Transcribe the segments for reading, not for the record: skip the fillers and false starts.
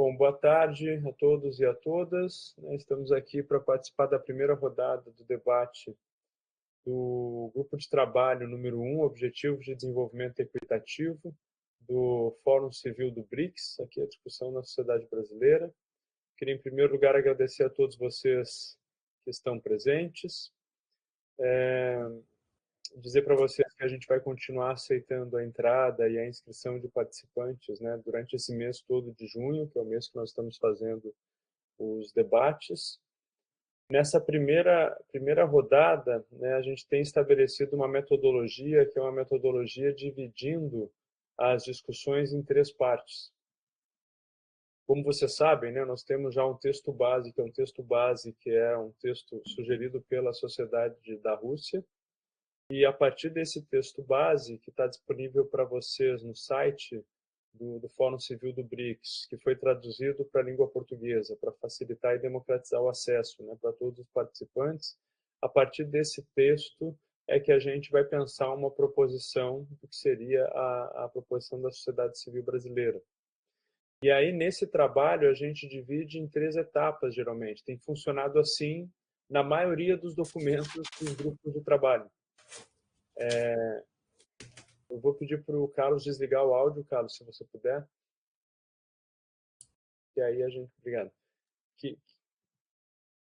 Bom, boa tarde a todos e a todas. Estamos aqui para participar da primeira rodada do debate do Grupo de Trabalho número 1, Objetivos de Desenvolvimento Equitativo, do Fórum Civil do BRICS, aqui a discussão na sociedade brasileira. Queria, em primeiro lugar, agradecer a todos vocês que estão presentes. Dizer para vocês que a gente vai continuar aceitando a entrada e a inscrição de participantes, né, durante esse mês todo de junho, que é o mês que nós estamos fazendo os debates. Nessa primeira rodada, né, a gente tem estabelecido uma metodologia, que é uma metodologia dividindo as discussões em 3 partes. Como vocês sabem, né, nós temos já um texto base, que é um texto sugerido pela Sociedade da Rússia, e a partir desse texto base, que está disponível para vocês no site do Fórum Civil do BRICS, que foi traduzido para a língua portuguesa, para facilitar e democratizar o acesso, né, para todos os participantes, a partir desse texto é que a gente vai pensar uma proposição do que seria a proposição da sociedade civil brasileira. E aí, nesse trabalho, a gente divide em 3 etapas, geralmente. Tem funcionado assim na maioria dos documentos dos grupos de trabalho. Eu vou pedir para o Carlos desligar o áudio, Carlos, se você puder. E aí a gente... Obrigado.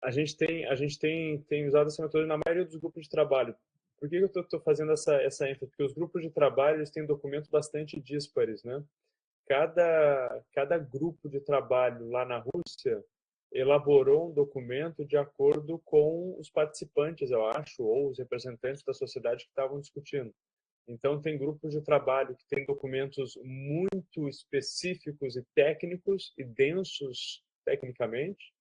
A gente tem usado essa metodologia na maioria dos grupos de trabalho. Por que eu estou fazendo essa ênfase? Porque os grupos de trabalho eles têm documentos bastante díspares, né? Cada grupo de trabalho lá na Rússia elaborou um documento de acordo com os participantes, eu acho, ou os representantes da sociedade que estavam discutindo. Então, tem grupos de trabalho que têm documentos muito específicos e técnicos e densos tecnicamente.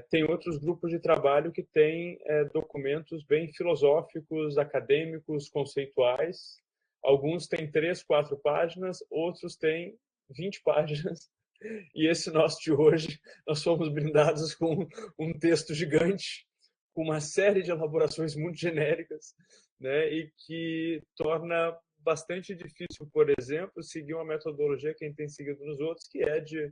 Tem outros grupos de trabalho que têm documentos bem filosóficos, acadêmicos, conceituais. Alguns têm 3, 4 páginas, outros têm 20 páginas. E esse nosso de hoje, nós fomos brindados com um texto gigante, com uma série de elaborações muito genéricas, né, e que torna bastante difícil, por exemplo, seguir uma metodologia que a gente tem seguido nos outros, que é de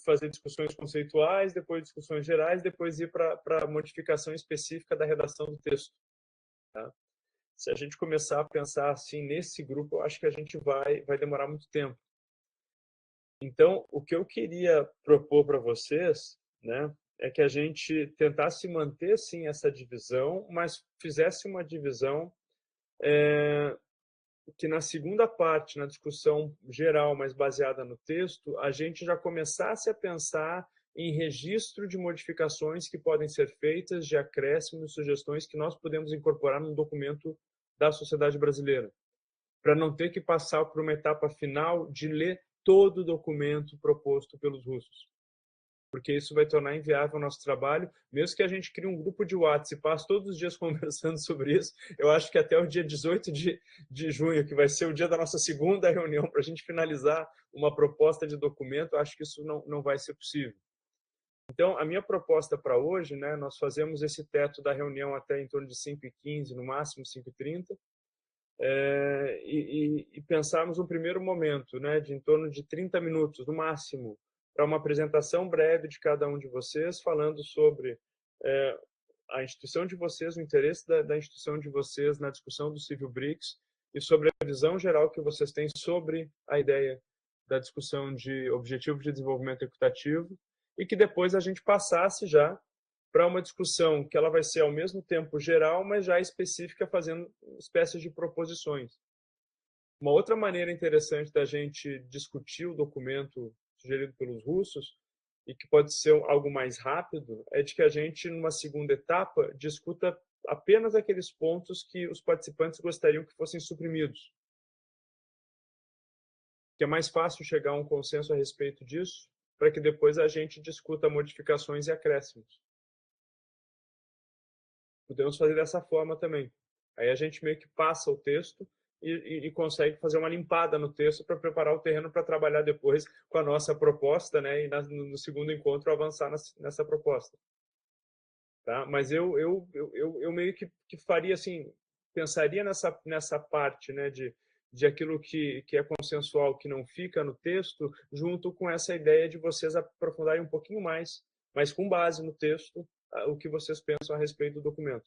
fazer discussões conceituais, depois discussões gerais, depois ir para a modificação específica da redação do texto. Tá? Se a gente começar a pensar assim nesse grupo, eu acho que a gente vai demorar muito tempo. Então, o que eu queria propor para vocês, né, é que a gente tentasse manter, sim, essa divisão, mas fizesse uma divisão que na segunda parte, na discussão geral, mas baseada no texto, a gente já começasse a pensar em registro de modificações que podem ser feitas, de acréscimos, sugestões que nós podemos incorporar no documento da sociedade brasileira, para não ter que passar por uma etapa final de ler todo o documento proposto pelos russos. Porque isso vai tornar inviável o nosso trabalho, mesmo que a gente crie um grupo de WhatsApp e passe todos os dias conversando sobre isso. Eu acho que até o dia 18 de junho, que vai ser o dia da nossa segunda reunião, para a gente finalizar uma proposta de documento, eu acho que isso não vai ser possível. Então, a minha proposta para hoje, né, nós fazemos esse teto da reunião até em torno de 5h15, no máximo 5h30, e pensarmos um primeiro momento, né, de em torno de 30 minutos, no máximo, para uma apresentação breve de cada um de vocês, falando sobre a instituição de vocês, o interesse da instituição de vocês na discussão do Civil BRICS e sobre a visão geral que vocês têm sobre a ideia da discussão de Objetivos de Desenvolvimento Equitativo e que depois a gente passasse já para uma discussão que ela vai ser ao mesmo tempo geral, mas já específica, fazendo espécies de proposições. Uma outra maneira interessante da gente discutir o documento sugerido pelos russos, e que pode ser algo mais rápido, é de que a gente, numa segunda etapa, discuta apenas aqueles pontos que os participantes gostariam que fossem suprimidos. Que é mais fácil chegar a um consenso a respeito disso, para que depois a gente discuta modificações e acréscimos. Podemos fazer dessa forma também. Aí a gente meio que passa o texto e consegue fazer uma limpada no texto para preparar o terreno para trabalhar depois com a nossa proposta, né? E no segundo encontro avançar nessa proposta. Tá? Mas eu meio que faria assim, pensaria nessa parte, né? De de aquilo que é consensual, que não fica no texto, junto com essa ideia de vocês aprofundarem um pouquinho mais, mas com base no texto, o que vocês pensam a respeito do documento.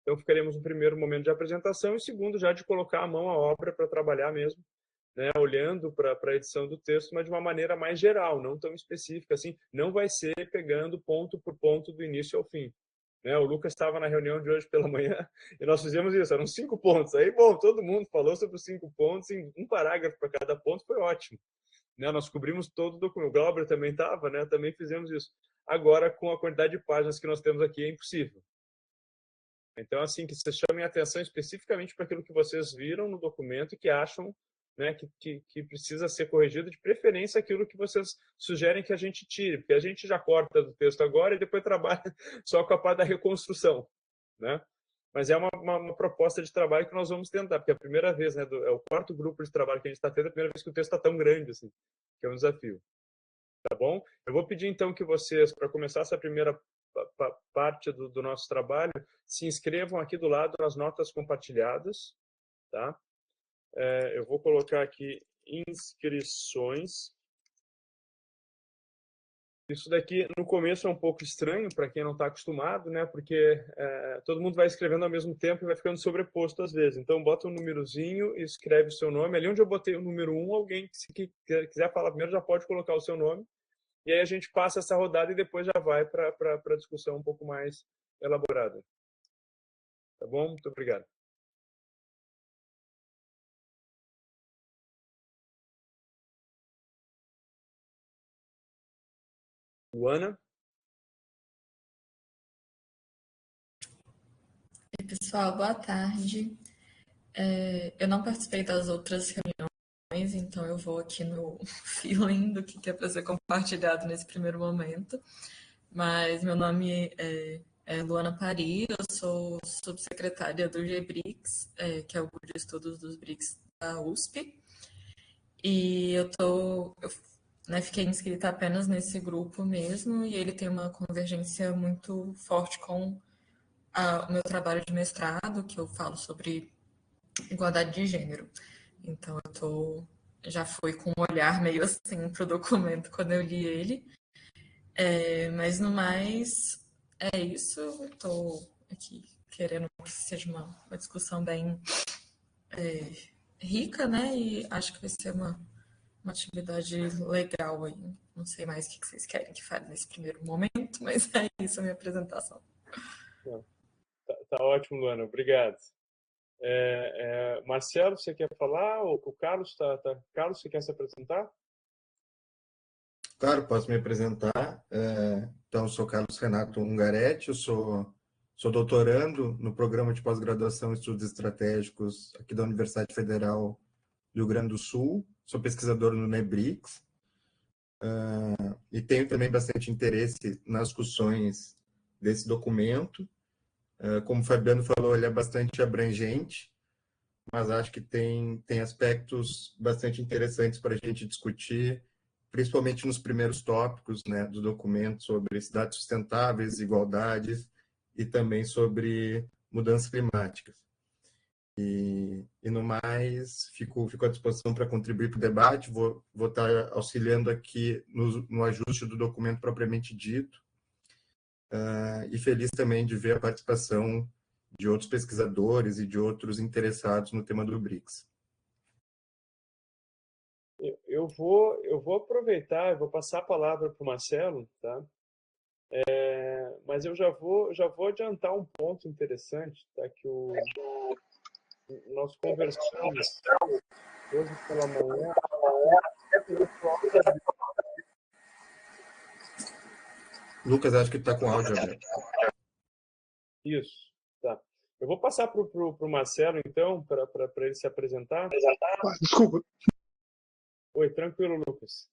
Então, ficaremos no primeiro momento de apresentação e segundo já de colocar a mão à obra para trabalhar mesmo, né, olhando para a edição do texto, mas de uma maneira mais geral, não tão específica assim. Não vai ser pegando ponto por ponto do início ao fim. Né? O Lucas estava na reunião de hoje pela manhã e nós fizemos isso, eram 5 pontos. Aí, bom, todo mundo falou sobre os 5 pontos, em um parágrafo para cada ponto, foi ótimo. Né? Nós cobrimos todo o documento. O Glauber também estava, né? Também fizemos isso. Agora, com a quantidade de páginas que nós temos aqui, é impossível. Então, assim, que vocês chamem atenção especificamente para aquilo que vocês viram no documento e que acham, né, que precisa ser corrigido, de preferência aquilo que vocês sugerem que a gente tire, porque a gente já corta do texto agora e depois trabalha só com a parte da reconstrução, né? Mas é uma proposta de trabalho que nós vamos tentar, porque é a primeira vez, né, é o quarto grupo de trabalho que a gente está tendo, é a primeira vez que o texto está tão grande, assim, que é um desafio. Tá bom? Eu vou pedir então que vocês, para começar essa primeira parte do nosso trabalho, se inscrevam aqui do lado nas notas compartilhadas, tá? Eu vou colocar aqui inscrições. Isso daqui no começo é um pouco estranho para quem não está acostumado, né? Porque todo mundo vai escrevendo ao mesmo tempo e vai ficando sobreposto às vezes. Então bota um númerozinho e escreve o seu nome. Ali onde eu botei o número 1, alguém que quiser falar primeiro já pode colocar o seu nome. E aí a gente passa essa rodada e depois já vai para a discussão um pouco mais elaborada. Tá bom? Muito obrigado. Luana? Oi, pessoal, boa tarde. Eu não participei das outras reuniões, então eu vou aqui no feeling do que é para ser compartilhado nesse primeiro momento. Mas meu nome é Luana Pari, eu sou subsecretária do GBRICS, que é o Grupo de Estudos dos BRICS da USP. E né, fiquei inscrita apenas nesse grupo mesmo, e ele tem uma convergência muito forte com o meu trabalho de mestrado, que eu falo sobre igualdade de gênero. Então já fui com um olhar meio assim pro documento quando eu li ele. Mas no mais é isso. Estou aqui querendo que seja uma discussão bem rica, né? E acho que vai ser uma atividade legal aí. Não sei mais o que vocês querem que fale nesse primeiro momento, mas é isso a minha apresentação. Tá ótimo, Luana. Obrigado. Marcelo, você quer falar? O Carlos Carlos, você quer se apresentar? Claro, posso me apresentar. Então, eu sou Carlos Renato Ungaretti, eu sou doutorando no programa de pós-graduação em Estudos Estratégicos aqui da Universidade Federal do Rio Grande do Sul, sou pesquisador no NEBRICS, e tenho também bastante interesse nas discussões desse documento. Como o Fabiano falou, ele é bastante abrangente, mas acho que tem aspectos bastante interessantes para a gente discutir, principalmente nos primeiros tópicos, né, do documento, sobre cidades sustentáveis, igualdades e também sobre mudanças climáticas. E no mais, fico à disposição para contribuir para o debate, vou estar auxiliando aqui no ajuste do documento propriamente dito, e feliz também de ver a participação de outros pesquisadores e de outros interessados no tema do BRICS. Eu vou aproveitar, eu vou passar a palavra para o Marcelo, tá? Mas eu já vou adiantar um ponto interessante, tá? Que nós conversamos hoje pela manhã. Lucas, acho que está com áudio aberto. Isso, tá. Eu vou passar para o Marcelo, então, para ele se apresentar. Desculpa. Oi, tranquilo, Lucas.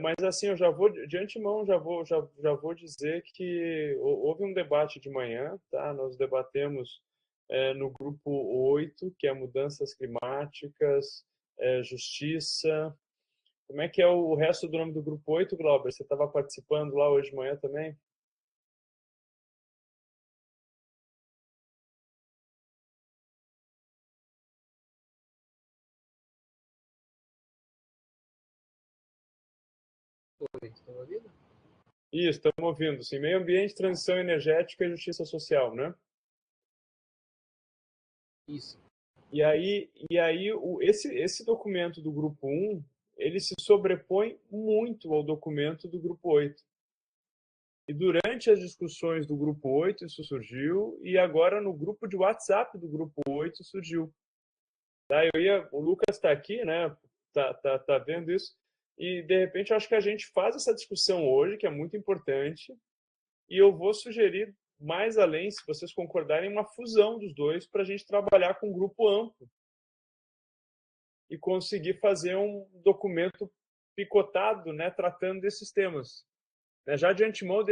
Mas assim, eu já vou, de antemão, já vou dizer que houve um debate de manhã, tá? Nós debatemos no grupo 8, que é mudanças climáticas, justiça. Como é que é o resto do nome do grupo 8, Glauber? Você estava participando lá hoje de manhã também? Estão me ouvindo? Isso, estamos ouvindo. Sim, meio ambiente, transição energética e justiça social, né? Isso. E aí esse documento do grupo 1, ele se sobrepõe muito ao documento do grupo 8. E durante as discussões do grupo 8 isso surgiu, e agora no grupo de WhatsApp do grupo 8 surgiu. Tá? O Lucas está aqui, né? Tá vendo isso, e de repente eu acho que a gente faz essa discussão hoje, que é muito importante, e eu vou sugerir mais além, se vocês concordarem, uma fusão dos dois para a gente trabalhar com um grupo amplo e conseguir fazer um documento picotado, né, tratando desses temas. Já de antemão,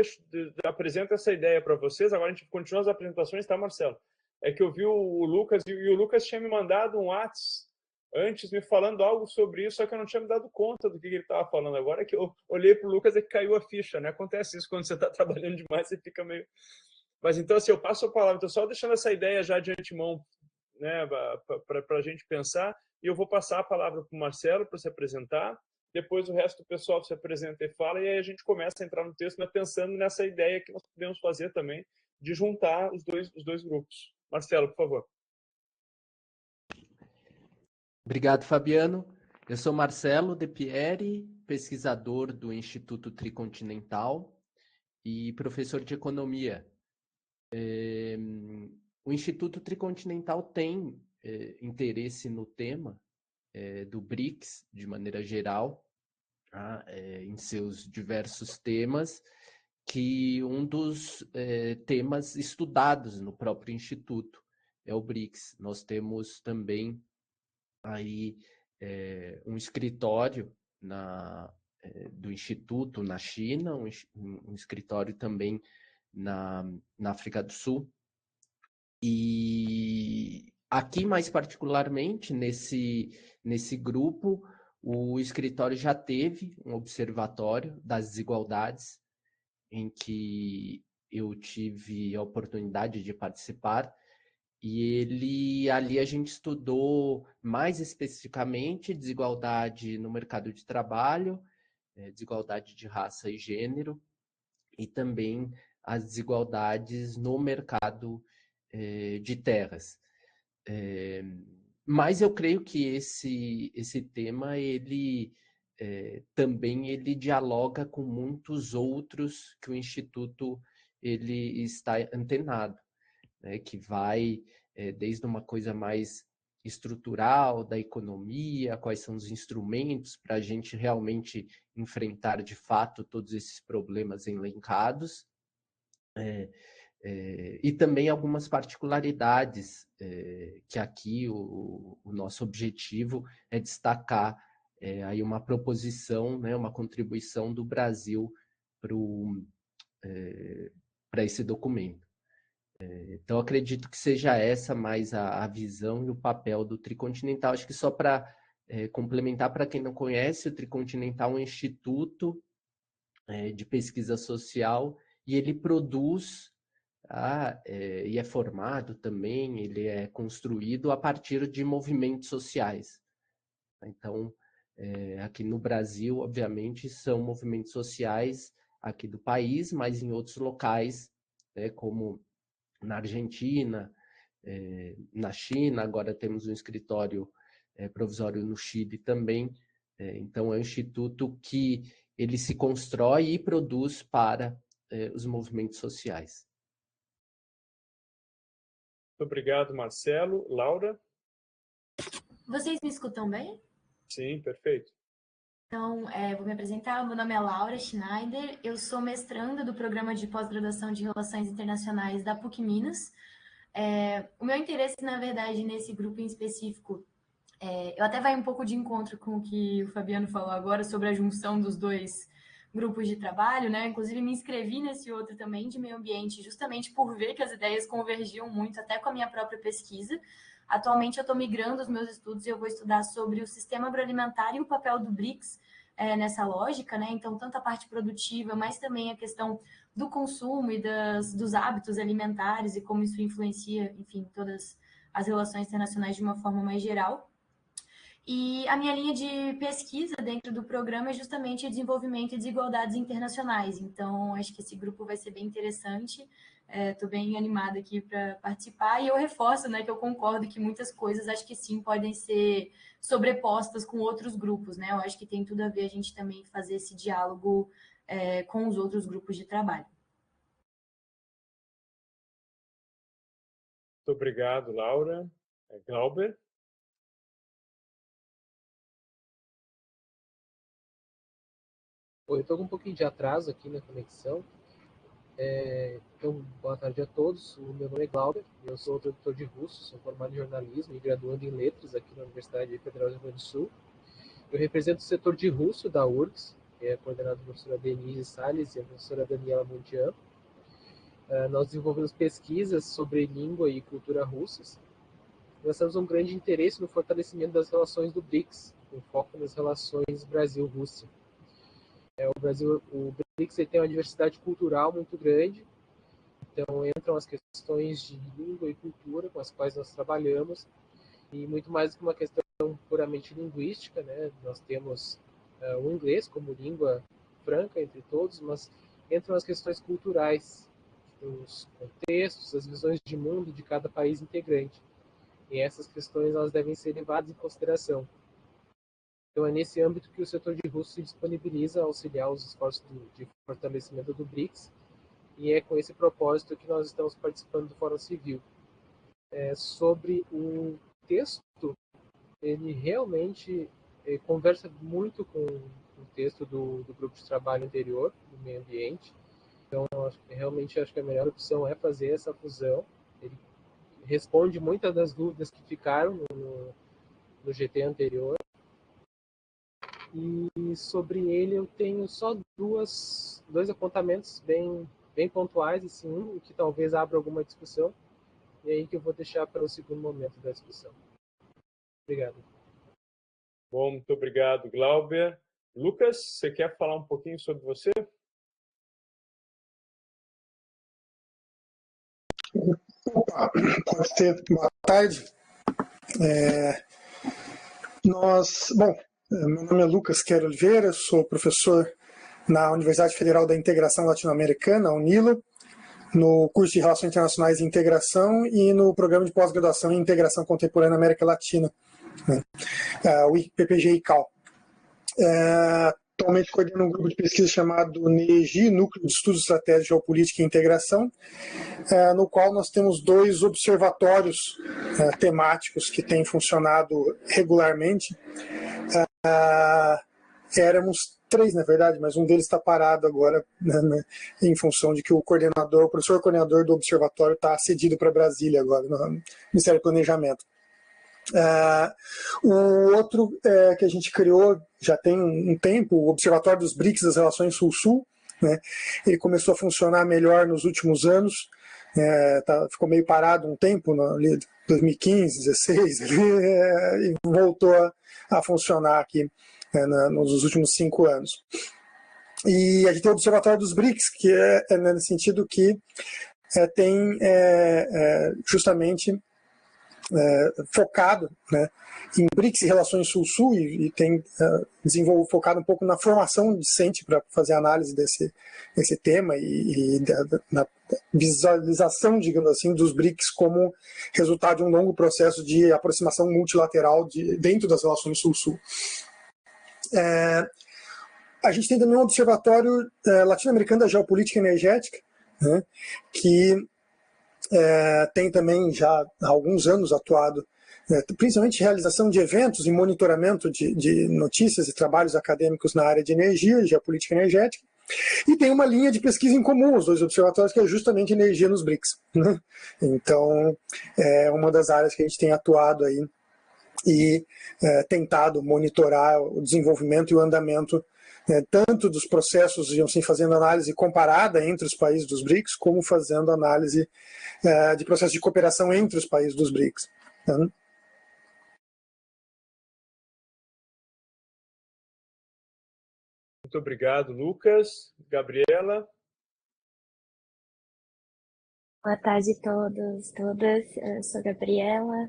apresento essa ideia para vocês. Agora a gente continua as apresentações, tá, Marcelo? É que eu vi o Lucas, e o Lucas tinha me mandado um WhatsApp antes, me falando algo sobre isso, só que eu não tinha me dado conta do que ele estava falando. Agora que eu olhei para o Lucas, é que caiu a ficha, né? Acontece isso quando você está trabalhando demais, você fica meio... Mas então, assim, eu passo a palavra. Então, só deixando essa ideia já de antemão, né, para a gente pensar, e eu vou passar a palavra para o Marcelo para se apresentar. Depois o resto do pessoal se apresenta e fala, e aí a gente começa a entrar no texto, né, pensando nessa ideia que nós podemos fazer também de juntar os dois grupos. Marcelo, por favor. Obrigado, Fabiano. Eu sou Marcelo De Pieri, pesquisador do Instituto Tricontinental e professor de economia. O Instituto Tricontinental tem interesse no tema do BRICS, de maneira geral, em seus diversos temas, que um dos temas estudados no próprio Instituto é o BRICS. Nós temos também aí um escritório do Instituto na China, um escritório também na África do Sul. E aqui, mais particularmente, nesse grupo, o escritório já teve um observatório das desigualdades, em que eu tive a oportunidade de participar, e ali a gente estudou mais especificamente desigualdade no mercado de trabalho, desigualdade de raça e gênero, e também as desigualdades no mercado de terras. Mas eu creio que esse tema também ele dialoga com muitos outros que o Instituto ele está antenado, né, que vai desde uma coisa mais estrutural da economia, quais são os instrumentos para a gente realmente enfrentar de fato todos esses problemas elencados, e também algumas particularidades que aqui o nosso objetivo é destacar aí uma proposição, né, uma contribuição do Brasil para esse documento. Então, acredito que seja essa mais a visão e o papel do Tricontinental. Acho que só para complementar, para quem não conhece, o Tricontinental é um instituto de pesquisa social e ele produz e é formado também, ele é construído a partir de movimentos sociais. Então, aqui no Brasil, obviamente, são movimentos sociais aqui do país, mas em outros locais, como na Argentina, na China, agora temos um escritório provisório no Chile também. Então, é um instituto que ele se constrói e produz para os movimentos sociais. Muito obrigado, Marcelo. Laura? Vocês me escutam bem? Sim, perfeito. Então, vou me apresentar. Meu nome é Laura Schneider, eu sou mestranda do programa de pós-graduação de Relações Internacionais da PUC Minas. O meu interesse, na verdade, nesse grupo em específico, eu até vai um pouco de encontro com o que o Fabiano falou agora sobre a junção dos dois grupos de trabalho, né? Inclusive, me inscrevi nesse outro também de meio ambiente, justamente por ver que as ideias convergiam muito, até com a minha própria pesquisa. Atualmente, eu estou migrando os meus estudos e eu vou estudar sobre o sistema agroalimentar e o papel do BRICS nessa lógica, né? Então, tanto a parte produtiva, mas também a questão do consumo e dos hábitos alimentares e como isso influencia, enfim, todas as relações internacionais de uma forma mais geral. E a minha linha de pesquisa dentro do programa é justamente desenvolvimento e desigualdades internacionais. Então, acho que esse grupo vai ser bem interessante. Estou bem animada aqui para participar. E eu reforço, né, que eu concordo que muitas coisas, acho que sim, podem ser sobrepostas com outros grupos. Né? Eu acho que tem tudo a ver a gente também fazer esse diálogo com os outros grupos de trabalho. Muito obrigado, Laura. Glauber? Oi, eu estou com um pouquinho de atraso aqui na conexão. Então, boa tarde a todos. O meu nome é Glauber, eu sou tradutor de russo, sou formado em jornalismo e graduando em letras aqui na Universidade Federal do Rio Grande do Sul. Eu represento o setor de russo da URGS, que é coordenado pela professora Denise Salles e a professora Daniela Mundian. Nós desenvolvemos pesquisas sobre língua e cultura russas. Nós temos um grande interesse no fortalecimento das relações do BRICS, com foco nas relações Brasil-Rússia. O BRICS tem uma diversidade cultural muito grande, então entram as questões de língua e cultura com as quais nós trabalhamos, e muito mais do que uma questão puramente linguística, né? Nós temos o inglês como língua franca entre todos, mas entram as questões culturais, os contextos, as visões de mundo de cada país integrante, e essas questões elas devem ser levadas em consideração. Então, é nesse âmbito que o setor de russo se disponibiliza a auxiliar os esforços de fortalecimento do BRICS, e é com esse propósito que nós estamos participando do Fórum Civil. Sobre o texto, ele realmente conversa muito com o texto do grupo de trabalho anterior, do meio ambiente. Então, realmente acho que a melhor opção é fazer essa fusão. Ele responde muitas das dúvidas que ficaram no GT anterior. E sobre ele eu tenho só dois apontamentos bem pontuais, assim, um que talvez abra alguma discussão, e aí que eu vou deixar para o segundo momento da discussão. Obrigado. Bom, muito obrigado, Glauber. Lucas, você quer falar um pouquinho sobre você? Opa, pode ter. Boa tarde. Bom, meu nome é Lucas Quero Oliveira, sou professor na Universidade Federal da Integração Latino-Americana, UNILA, no curso de Relações Internacionais e Integração e no programa de pós-graduação em Integração Contemporânea na América Latina, né, o PPG-ICAL. Atualmente coordeno um grupo de pesquisa chamado NEGI, Núcleo de Estudos Estratégicos de Geopolítica e Integração, no qual nós temos 2 observatórios temáticos que têm funcionado regularmente. Éramos 3, na verdade, mas um deles está parado agora, né, em função de que o professor coordenador do observatório está cedido para Brasília agora, no Ministério do Planejamento. O outro que a gente criou já tem um tempo, o Observatório dos BRICS das Relações Sul-Sul, né? Ele começou a funcionar melhor nos últimos anos, ficou meio parado um tempo, ali 2015, 2016, e voltou a funcionar aqui nos últimos 5 anos. E a gente tem o Observatório dos BRICS, que é nesse sentido que tem justamente focado, né, em BRICS e relações Sul-Sul e tem focado um pouco na formação discente para fazer análise desse tema e na visualização, digamos assim, dos BRICS como resultado de um longo processo de aproximação multilateral dentro das relações Sul-Sul. A gente tem também um observatório latino-americano da geopolítica energética, né, que tem também já há alguns anos atuado, principalmente realização de eventos e monitoramento de notícias e trabalhos acadêmicos na área de energia e geopolítica energética. E tem uma linha de pesquisa em comum, os 2 observatórios, que é justamente energia nos BRICS, né? Então, é uma das áreas que a gente tem atuado aí e tentado monitorar o desenvolvimento e o andamento tanto dos processos, assim, fazendo análise comparada entre os países dos BRICS, como fazendo análise de processos de cooperação entre os países dos BRICS. Muito obrigado, Lucas. Gabriela? Boa tarde a todos, todas. Eu sou a Gabriela,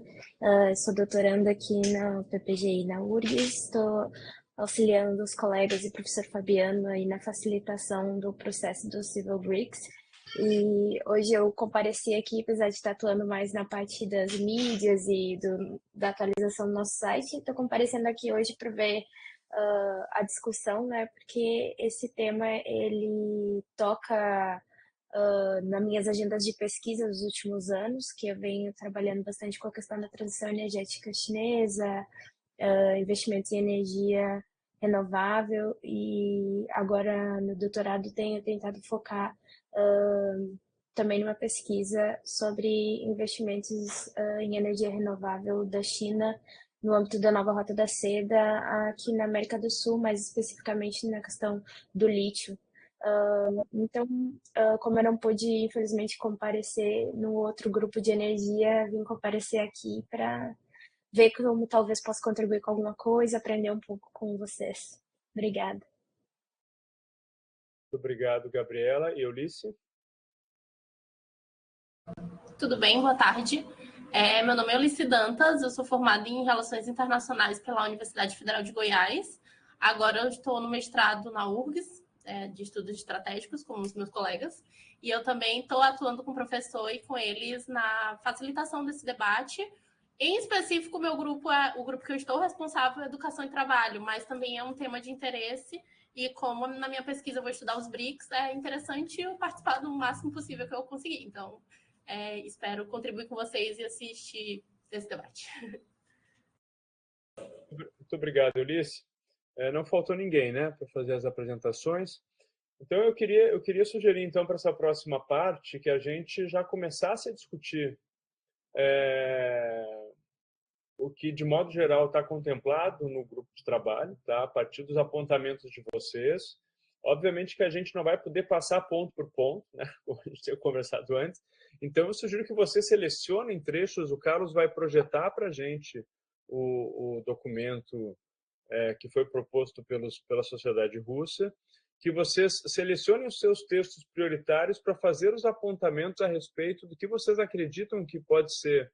sou doutoranda aqui na PPGI na URGS. Estou auxiliando os colegas e professor Fabiano aí na facilitação do processo do Civil Bricks. E hoje eu compareci aqui, apesar de estar atuando mais na parte das mídias e da atualização do nosso site, estou comparecendo aqui hoje para ver a discussão, né? Porque esse tema ele toca nas minhas agendas de pesquisa nos últimos anos, que eu venho trabalhando bastante com a questão da transição energética chinesa, investimentos em energia renovável, e agora no doutorado tenho tentado focar também numa pesquisa sobre investimentos em energia renovável da China no âmbito da nova Rota da Seda aqui na América do Sul, mais especificamente na questão do lítio. Então, como eu não pude, infelizmente, comparecer no outro grupo de energia, vim comparecer aqui para ver como talvez possa contribuir com alguma coisa, aprender um pouco com vocês. Obrigada. Muito obrigado, Gabriela. E Eunice? Tudo bem, boa tarde. Meu nome é Eunice Dantas, eu sou formada em Relações Internacionais pela Universidade Federal de Goiás. Agora eu estou no mestrado na URGS, de Estudos Estratégicos, com os meus colegas, e eu também estou atuando com o professor e com eles na facilitação desse debate. Em específico, o grupo que eu estou responsável é Educação e Trabalho, mas também é um tema de interesse, e como na minha pesquisa eu vou estudar os BRICS, é interessante eu participar do máximo possível que eu conseguir. Então, espero contribuir com vocês e assistir esse debate. Muito obrigado, Eunice. Não faltou ninguém, né, para fazer as apresentações. Então, eu queria sugerir, então, para essa próxima parte, que a gente já começasse a discutir o que, de modo geral, está contemplado no grupo de trabalho, tá? A partir dos apontamentos de vocês. Obviamente que a gente não vai poder passar ponto por ponto, né, como a gente tinha conversado antes. Então, eu sugiro que vocês selecionem trechos. O Carlos vai projetar para a gente o documento que foi proposto pela sociedade russa, que vocês selecionem os seus textos prioritários para fazer os apontamentos a respeito do que vocês acreditam que pode ser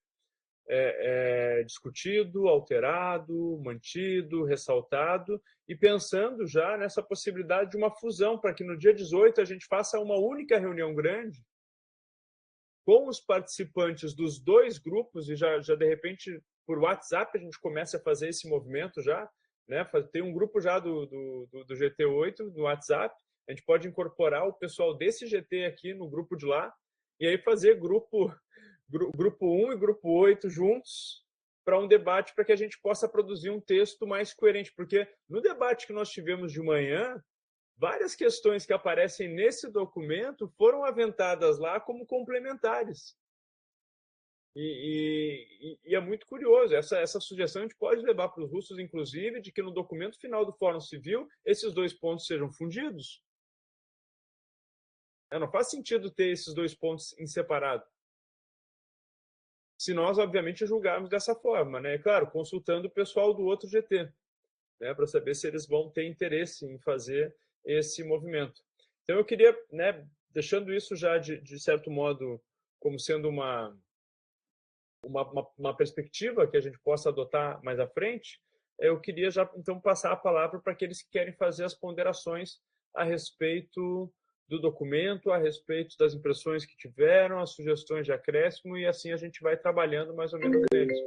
discutido, alterado, mantido, ressaltado, e pensando já nessa possibilidade de uma fusão, para que no dia 18 a gente faça uma única reunião grande com os participantes dos dois grupos, e já de repente, por WhatsApp, a gente começa a fazer esse movimento já, né? Tem um grupo já do GT8 no WhatsApp, a gente pode incorporar o pessoal desse GT aqui no grupo de lá, e aí fazer grupo 1 e grupo 8 juntos para um debate, para que a gente possa produzir um texto mais coerente, porque no debate que nós tivemos de manhã, várias questões que aparecem nesse documento foram aventadas lá como complementares. E é muito curioso. Essa sugestão a gente pode levar para os russos, inclusive, de que no documento final do Fórum Civil esses dois pontos sejam fundidos. Não faz sentido ter esses dois pontos em separado, se nós, obviamente, julgarmos dessa forma, né? Claro, consultando o pessoal do outro GT, né, para saber se eles vão ter interesse em fazer esse movimento. Então, eu queria, né, deixando isso já, de certo modo, como sendo uma perspectiva que a gente possa adotar mais à frente, eu queria já, então, passar a palavra para aqueles que querem fazer as ponderações a respeito do documento, a respeito das impressões que tiveram, as sugestões de acréscimo, e assim a gente vai trabalhando mais ou menos neles.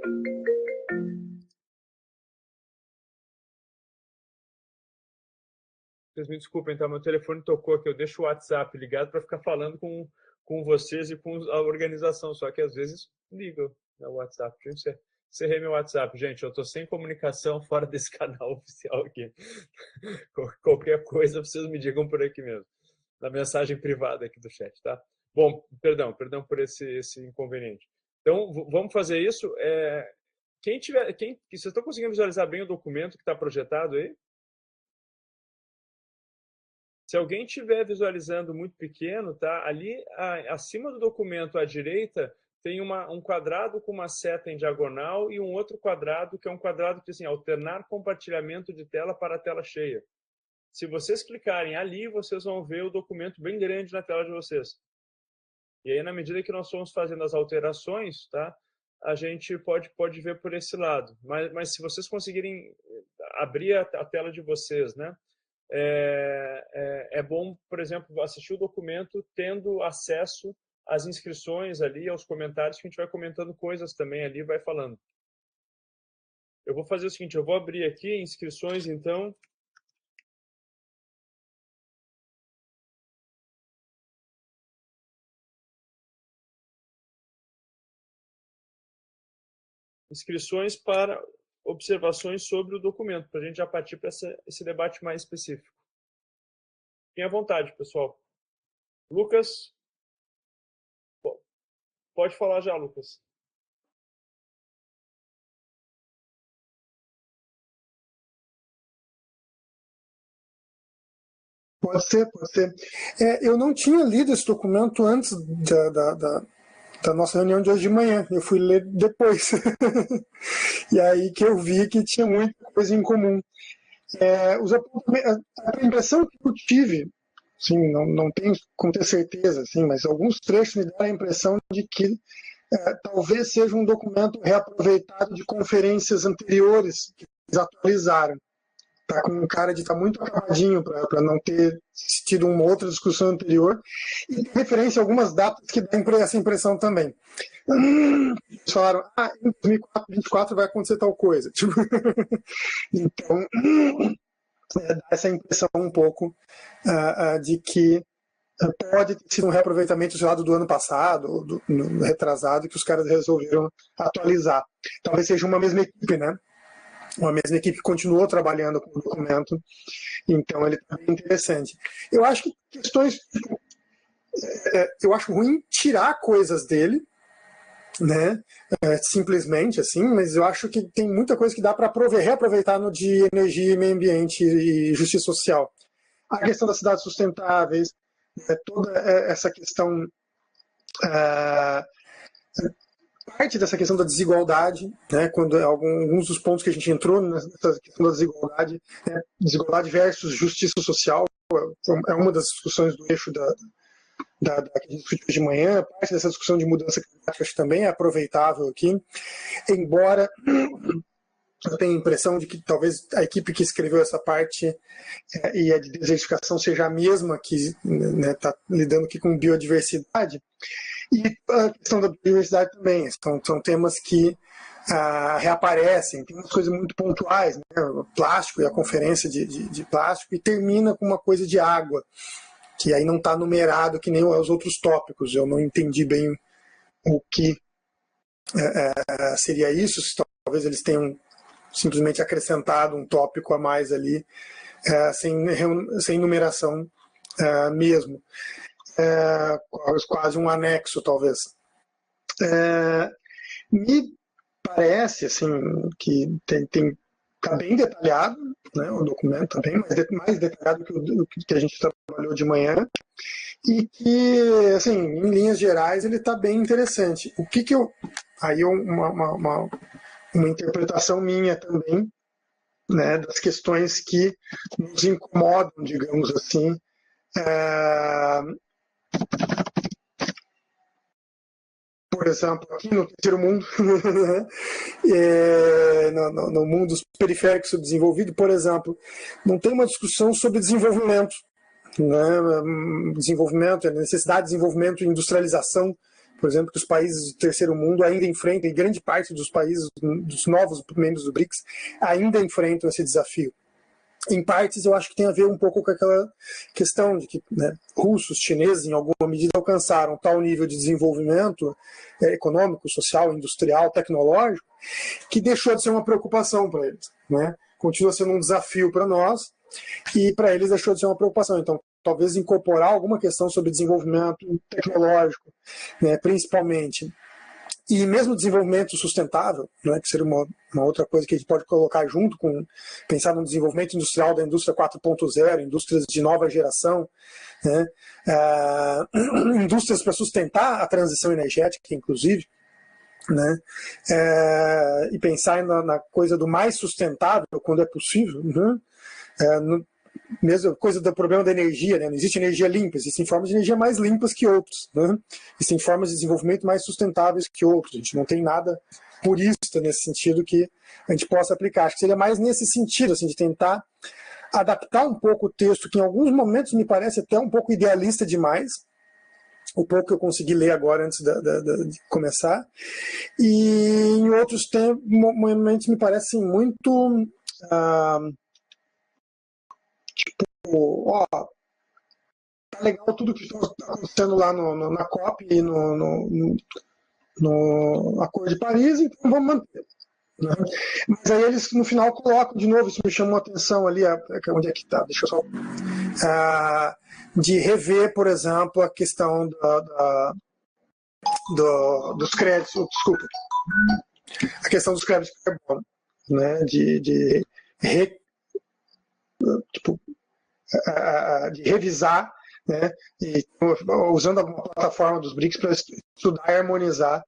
Vocês me desculpem, tá? Meu telefone tocou aqui, eu deixo o WhatsApp ligado para ficar falando com vocês e com a organização, só que às vezes liga o WhatsApp. Deixa eu encerrei meu WhatsApp, gente, eu estou sem comunicação fora desse canal oficial aqui. Qualquer coisa, vocês me digam por aqui mesmo, na mensagem privada aqui do chat, tá? Bom, perdão por esse inconveniente. Então, vamos fazer isso. Vocês estão conseguindo visualizar bem o documento que está projetado aí? Se alguém estiver visualizando muito pequeno, tá? Ali, acima do documento, à direita, tem um quadrado com uma seta em diagonal e um outro quadrado, que é um quadrado que diz assim, alternar compartilhamento de tela para a tela cheia. Se vocês clicarem ali, vocês vão ver o documento bem grande na tela de vocês. E aí, na medida que nós formos fazendo as alterações, tá, a gente pode ver por esse lado. Mas se vocês conseguirem abrir a tela de vocês, né, é bom, por exemplo, assistir o documento tendo acesso às inscrições ali, aos comentários, que a gente vai comentando coisas também ali, vai falando. Eu vou fazer o seguinte, eu vou abrir aqui inscrições, então. Inscrições para observações sobre o documento, para a gente já partir para esse debate mais específico. Fiquem à vontade, pessoal. Lucas? Pode falar já, Lucas. Pode ser, pode ser. Eu não tinha lido esse documento antes da nossa reunião de hoje de manhã. Eu fui ler depois. E aí que eu vi que tinha muita coisa em comum. A impressão que eu tive, assim, não tenho como ter certeza, assim, mas alguns trechos me deram a impressão de que talvez seja um documento reaproveitado de conferências anteriores que eles atualizaram. Está com um cara de estar muito acabadinho para não ter tido uma outra discussão anterior, e tem referência a algumas datas que dão essa impressão também. Eles falaram, em 2024 vai acontecer tal coisa. Então, dá essa impressão um pouco de que pode ter sido um reaproveitamento do ano passado, do retrasado, que os caras resolveram atualizar. Talvez seja uma mesma equipe, né? Uma mesma equipe que continuou trabalhando com o documento, então ele está bem interessante. Eu acho que questões... eu acho ruim tirar coisas dele, né? Simplesmente assim, mas eu acho que tem muita coisa que dá para reaproveitar no de energia, meio ambiente e justiça social. A questão das cidades sustentáveis, toda essa questão... parte dessa questão da desigualdade, né, quando alguns dos pontos que a gente entrou nessa questão da desigualdade, né, desigualdade versus justiça social, é uma das discussões do eixo que a gente discutiu de manhã. Parte dessa discussão de mudança climática acho que também é aproveitável aqui, embora eu tenha a impressão de que talvez a equipe que escreveu essa parte e a de desertificação seja a mesma que está lidando aqui com biodiversidade. E a questão da biodiversidade também. São temas que reaparecem, tem umas coisas muito pontuais, né? O plástico e a conferência de plástico, e termina com uma coisa de água, que aí não está numerado que nem os outros tópicos. Eu não entendi bem o que seria isso, se talvez eles tenham simplesmente acrescentado um tópico a mais ali, sem numeração mesmo. Quase um anexo, talvez. Me parece assim, que está bem detalhado, né, o documento, está bem mais detalhado que a gente trabalhou de manhã, e que, assim, em linhas gerais, ele está bem interessante. O que eu... Aí uma interpretação minha também, né, das questões que nos incomodam, digamos assim, por exemplo, aqui no terceiro mundo, no mundo periférico subdesenvolvido, por exemplo, não tem uma discussão sobre desenvolvimento, né? Desenvolvimento, a necessidade de desenvolvimento e industrialização, por exemplo, que os países do terceiro mundo ainda enfrentam, e grande parte dos países, dos novos membros do BRICS, ainda enfrentam esse desafio. Em partes, eu acho que tem a ver um pouco com aquela questão de que, né, russos, chineses, em alguma medida, alcançaram tal nível de desenvolvimento econômico, social, industrial, tecnológico, que deixou de ser uma preocupação para eles, né? Continua sendo um desafio para nós, e para eles deixou de ser uma preocupação. Então, talvez incorporar alguma questão sobre desenvolvimento tecnológico, né, principalmente, e mesmo desenvolvimento sustentável, né, que seria uma outra coisa que a gente pode colocar junto com pensar no desenvolvimento industrial da indústria 4.0, indústrias de nova geração, né, indústrias para sustentar a transição energética, inclusive, né, e pensar na coisa do mais sustentável quando é possível, né, mesma coisa do problema da energia, né? Não existe energia limpa, existem formas de energia mais limpas que outras, né? Existem formas de desenvolvimento mais sustentáveis que outras. A gente não tem nada purista nesse sentido que a gente possa aplicar. Acho que seria mais nesse sentido, assim, de tentar adaptar um pouco o texto, que em alguns momentos me parece até um pouco idealista demais, o pouco que eu consegui ler agora antes de começar, e em outros momentos me parece assim, muito tá legal tudo que está acontecendo lá na COP e no Acordo de Paris, então vamos manter. Né? Mas aí eles no final colocam de novo, isso me chamou a atenção ali, onde é que está? Deixa eu só. De rever, por exemplo, a questão dos créditos, desculpa, a questão dos créditos de carbono, né? De revisar, né? E usando alguma plataforma dos BRICS para estudar e harmonizar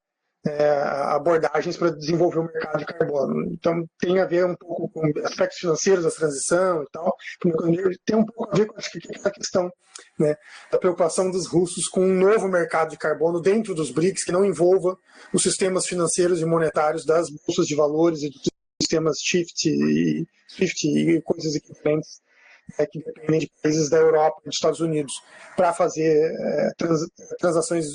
abordagens para desenvolver o mercado de carbono. Então, tem a ver um pouco com aspectos financeiros da transição e tal, tem um pouco a ver com a questão, né, da preocupação dos russos com um novo mercado de carbono dentro dos BRICS, que não envolva os sistemas financeiros e monetários das bolsas de valores e dos sistemas SWIFT e coisas equivalentes, que dependem de países da Europa e dos Estados Unidos para fazer transações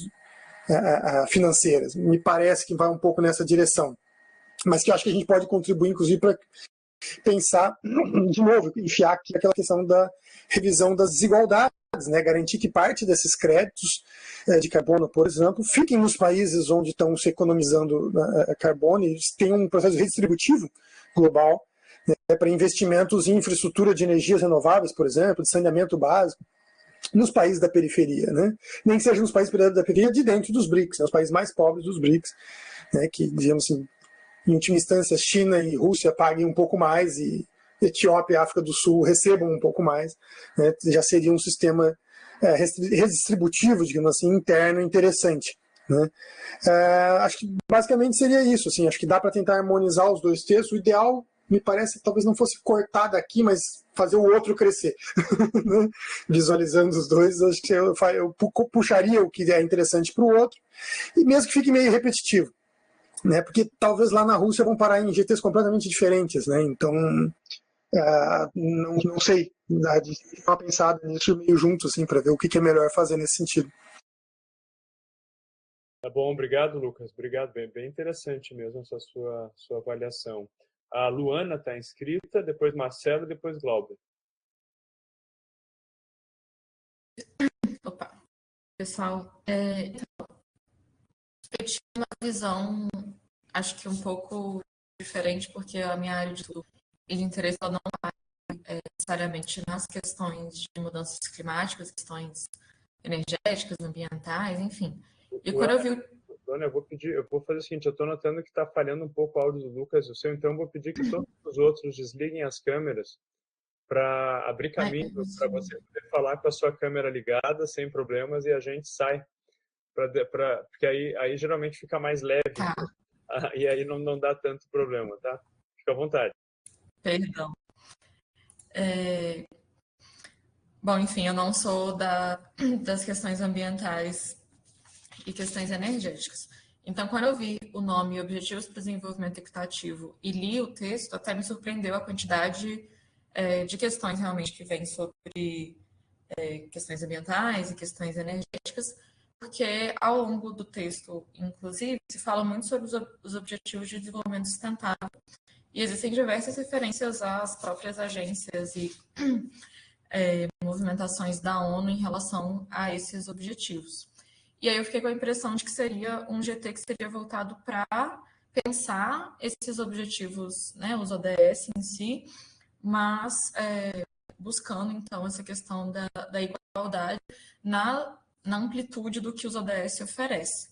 financeiras. Me parece que vai um pouco nessa direção, mas que eu acho que a gente pode contribuir, inclusive, para pensar, de novo, enfiar aqui aquela questão da revisão das desigualdades, né? Garantir que parte desses créditos de carbono, por exemplo, fiquem nos países onde estão se economizando carbono e tenham um processo redistributivo global, né, para investimentos em infraestrutura de energias renováveis, por exemplo, de saneamento básico, nos países da periferia, né? Nem que seja nos países da periferia de dentro dos BRICS, né? Os países mais pobres dos BRICS, né? Que, digamos assim, em última instância, China e Rússia paguem um pouco mais e Etiópia e África do Sul recebam um pouco mais, né? Já seria um sistema redistributivo, digamos assim, interno interessante, né? Acho que basicamente seria isso, assim, acho que dá para tentar harmonizar os dois textos. O ideal, me parece, que talvez não fosse cortar daqui, mas fazer o outro crescer. Visualizando os dois, acho que eu puxaria o que é interessante para o outro, e mesmo que fique meio repetitivo, né? Porque talvez lá na Rússia vão parar em GTs completamente diferentes, né? Então, não sei, a gente tem uma pensada nisso meio junto, assim, para ver o que é melhor fazer nesse sentido. Tá bom, obrigado, Lucas. Obrigado, bem interessante mesmo essa sua avaliação. A Luana está inscrita, depois Marcelo, depois Glauber. Opa, pessoal, então, eu tinha uma visão, acho que um pouco diferente, porque a minha área de estudo e de interesse ela não vai necessariamente nas questões de mudanças climáticas, questões energéticas, ambientais, enfim. E quando eu vi Luana, eu vou fazer o seguinte, eu estou notando que está falhando um pouco o áudio do Lucas e o seu, então eu vou pedir que todos os outros desliguem as câmeras para abrir caminho para você poder falar com a sua câmera ligada, sem problemas, e a gente sai, porque aí geralmente fica mais leve, tá. E aí não dá tanto problema, tá? Fica à vontade. Perdão. Bom, enfim, eu não sou das questões ambientais e questões energéticas. Então, quando eu vi o nome Objetivos para o Desenvolvimento Equitativo e li o texto, até me surpreendeu a quantidade de questões realmente que vem sobre questões ambientais e questões energéticas, porque ao longo do texto, inclusive, se fala muito sobre os Objetivos de Desenvolvimento Sustentável e existem diversas referências às próprias agências e movimentações da ONU em relação a esses objetivos. E aí eu fiquei com a impressão de que seria um GT que seria voltado para pensar esses objetivos, né, os ODS em si, mas buscando, então, essa questão da igualdade na amplitude do que os ODS oferecem.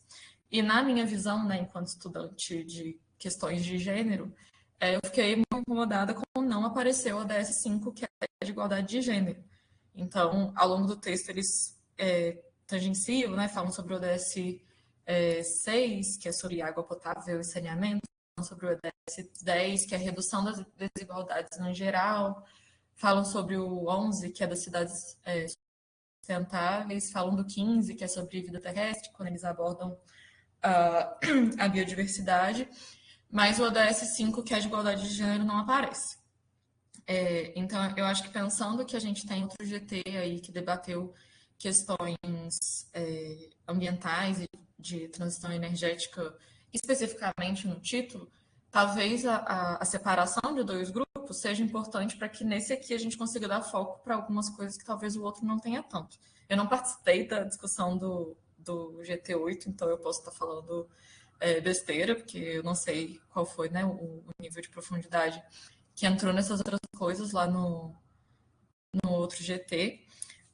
E na minha visão, né, enquanto estudante de questões de gênero, eu fiquei muito incomodada com não aparecer o ODS 5, que é de igualdade de gênero. Então, ao longo do texto, eles tangenciam, né, falam sobre o ODS 6, que é sobre água potável e saneamento, falam sobre o ODS 10, que é a redução das desigualdades no geral, falam sobre o 11, que é das cidades sustentáveis, falam do 15, que é sobre vida terrestre, quando eles abordam a biodiversidade, mas o ODS 5, que é de igualdade de gênero, não aparece. Então, eu acho que pensando que a gente tem outro GT aí que debateu questões ambientais e de transição energética, especificamente no título, talvez a separação de dois grupos seja importante para que nesse aqui a gente consiga dar foco para algumas coisas que talvez o outro não tenha tanto. Eu não participei da discussão do GT8, então eu posso estar falando besteira, porque eu não sei qual foi, né, o nível de profundidade que entrou nessas outras coisas lá no outro GT,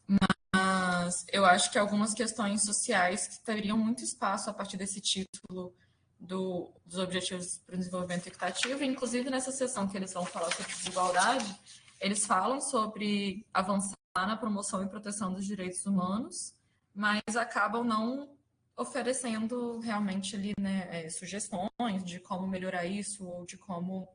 mas eu acho que algumas questões sociais que teriam muito espaço a partir desse título dos Objetivos para o Desenvolvimento Equitativo, inclusive nessa sessão que eles vão falar sobre desigualdade, eles falam sobre avançar na promoção e proteção dos direitos humanos, mas acabam não oferecendo realmente ali, né, sugestões de como melhorar isso ou de como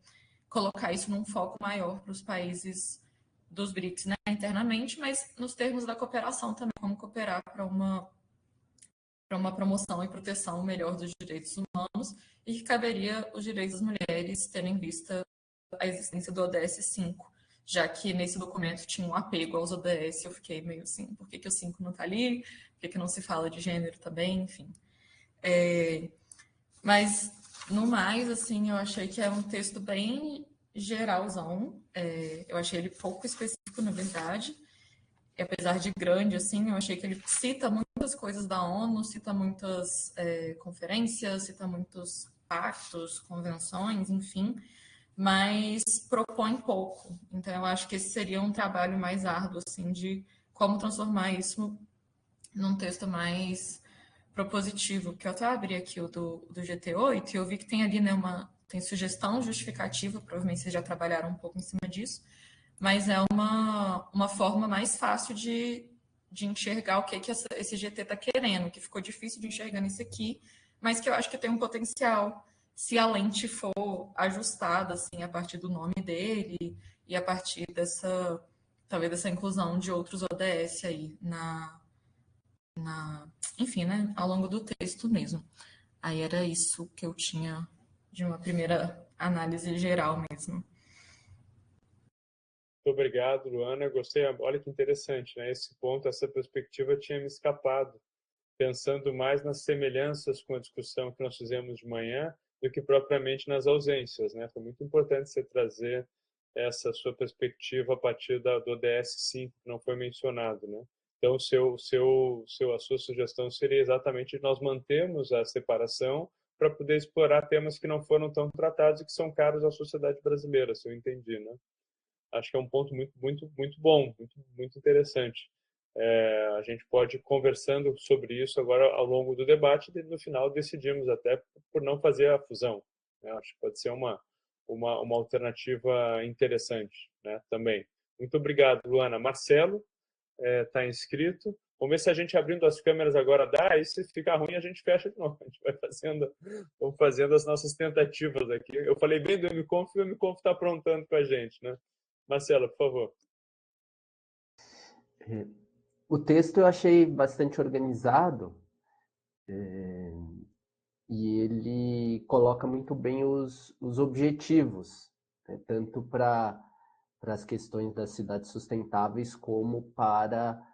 colocar isso num foco maior para os países dos BRICS, né, internamente, mas nos termos da cooperação também, como cooperar para uma promoção e proteção melhor dos direitos humanos e que caberia os direitos das mulheres tendo em vista a existência do ODS 5, já que nesse documento tinha um apego aos ODS, eu fiquei meio assim, por que o 5 não está ali? Por que não se fala de gênero também? Enfim. Mas, no mais, assim, eu achei que é um texto bem geralzão. Eu achei ele pouco específico, na verdade. E, apesar de grande, assim, eu achei que ele cita muitas coisas da ONU, cita muitas conferências, cita muitos pactos, convenções, enfim, mas propõe pouco. Então, eu acho que esse seria um trabalho mais árduo, assim, de como transformar isso num texto mais propositivo, que eu até abri aqui o do GT8 e eu vi que tem ali, né, tem sugestão justificativa, provavelmente vocês já trabalharam um pouco em cima disso, mas é uma forma mais fácil de enxergar o que esse GT está querendo, que ficou difícil de enxergar nesse aqui, mas que eu acho que tem um potencial se a lente for ajustada, assim, a partir do nome dele e a partir talvez dessa inclusão de outros ODS aí enfim, né, ao longo do texto mesmo. Aí era isso que eu tinha de uma primeira análise geral mesmo. Muito obrigado, Luana. Gostei. Olha que interessante, né? Esse ponto, essa perspectiva tinha me escapado, pensando mais nas semelhanças com a discussão que nós fizemos de manhã do que propriamente nas ausências, né? Foi muito importante você trazer essa sua perspectiva a partir do ODS 5, que não foi mencionado, né? Então, a sua sugestão seria exatamente nós mantermos a separação para poder explorar temas que não foram tão tratados e que são caros à sociedade brasileira, se eu entendi, né? Acho que é um ponto muito bom, muito interessante. A gente pode ir conversando sobre isso agora ao longo do debate e no final decidimos até por não fazer a fusão, né? Acho que pode ser uma alternativa interessante, né, também. Muito obrigado, Luana. Marcelo está inscrito. Vamos ver se a gente abrindo as câmeras agora dá, e se ficar ruim a gente fecha de novo. A gente vai vamos fazendo as nossas tentativas aqui. Eu falei bem do MConf e o MConf está aprontando com a gente, né? Marcelo, por favor. O texto eu achei bastante organizado e ele coloca muito bem os objetivos, né, tanto para as questões das cidades sustentáveis como para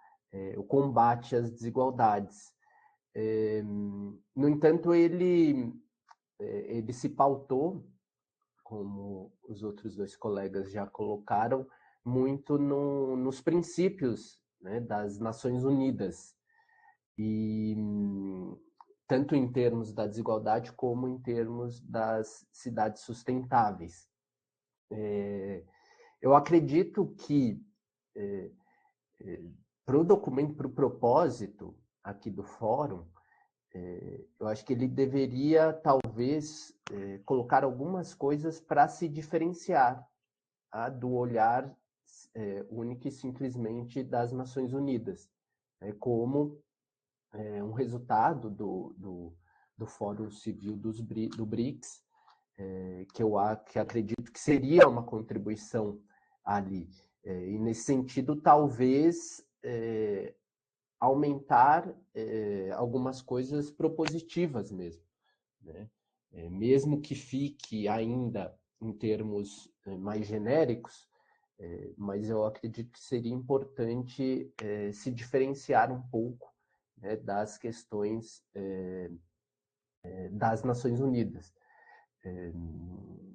o combate às desigualdades. No entanto, ele se pautou, como os outros dois colegas já colocaram, muito nos princípios, né, das Nações Unidas, e tanto em termos da desigualdade como em termos das cidades sustentáveis. Eu acredito que para o documento, para o propósito aqui do fórum, eu acho que ele deveria, talvez, colocar algumas coisas para se diferenciar do olhar único e simplesmente das Nações Unidas, como um resultado do Fórum Civil do BRICS, que acredito que seria uma contribuição ali. E, nesse sentido, talvez aumentar algumas coisas propositivas mesmo, né? Mesmo que fique ainda em termos mais genéricos, mas eu acredito que seria importante se diferenciar um pouco, né, das questões das Nações Unidas.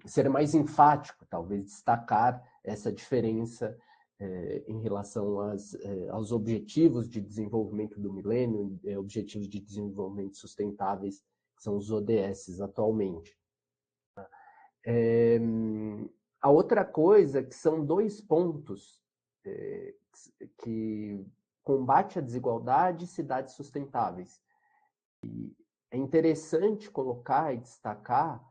Ser mais enfático, talvez destacar essa diferença em relação aos objetivos de desenvolvimento do milênio, objetivos de desenvolvimento sustentáveis, que são os ODS atualmente. A outra coisa que são 2 pontos que combate a desigualdade e cidades sustentáveis. E é interessante colocar e destacar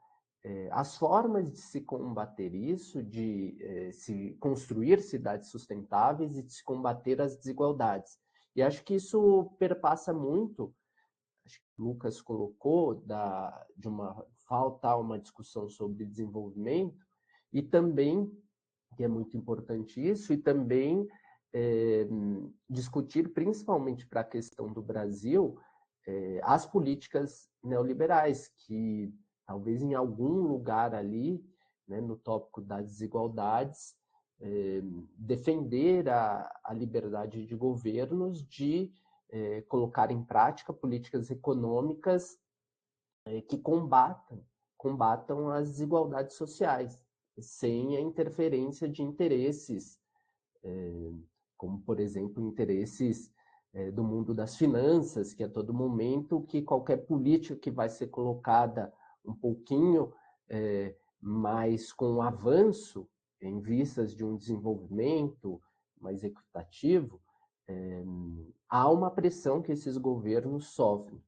as formas de se combater isso, de se construir cidades sustentáveis e de se combater as desigualdades. E acho que isso perpassa muito, acho que o Lucas colocou, de falta uma discussão sobre desenvolvimento, e também, que é muito importante isso, e também discutir, principalmente para a questão do Brasil, as políticas neoliberais, que talvez em algum lugar ali, né, no tópico das desigualdades, defender a liberdade de governos de colocar em prática políticas econômicas que combatam as desigualdades sociais, sem a interferência de interesses, como, por exemplo, interesses do mundo das finanças, que a todo momento que qualquer política que vai ser colocada um pouquinho mais com um avanço em vistas de um desenvolvimento mais equitativo, há uma pressão que esses governos sofrem.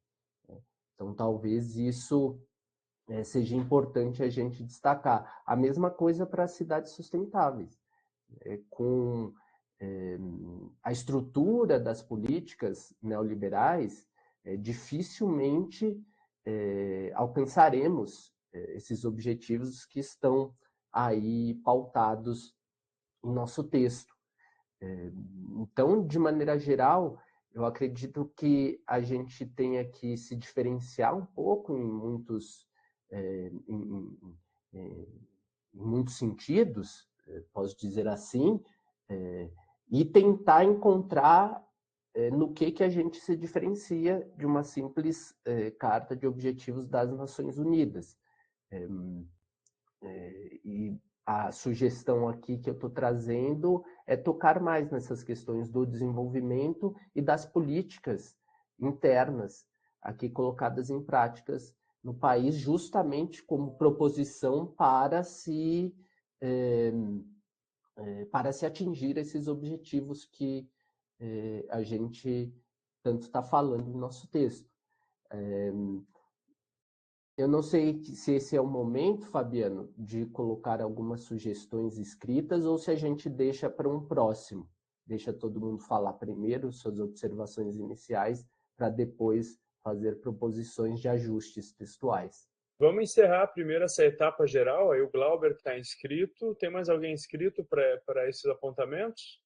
Então, talvez isso seja importante a gente destacar. A mesma coisa para as cidades sustentáveis. Com a estrutura das políticas neoliberais, dificilmente alcançaremos esses objetivos que estão aí pautados em nosso texto. Então, de maneira geral, eu acredito que a gente tenha que se diferenciar um pouco em muitos sentidos, posso dizer assim, e tentar encontrar no que a gente se diferencia de uma simples Carta de Objetivos das Nações Unidas. E a sugestão aqui que eu estou trazendo é tocar mais nessas questões do desenvolvimento e das políticas internas aqui colocadas em práticas no país, justamente como proposição para se atingir esses objetivos que a gente tanto está falando no nosso texto. Eu não sei se esse é o momento, Fabiano, de colocar algumas sugestões escritas ou se a gente deixa para um próximo. Deixa todo mundo falar primeiro suas observações iniciais para depois fazer proposições de ajustes textuais. Vamos encerrar primeiro essa etapa geral. Aí o Glauber está inscrito. Tem mais alguém inscrito para esses apontamentos?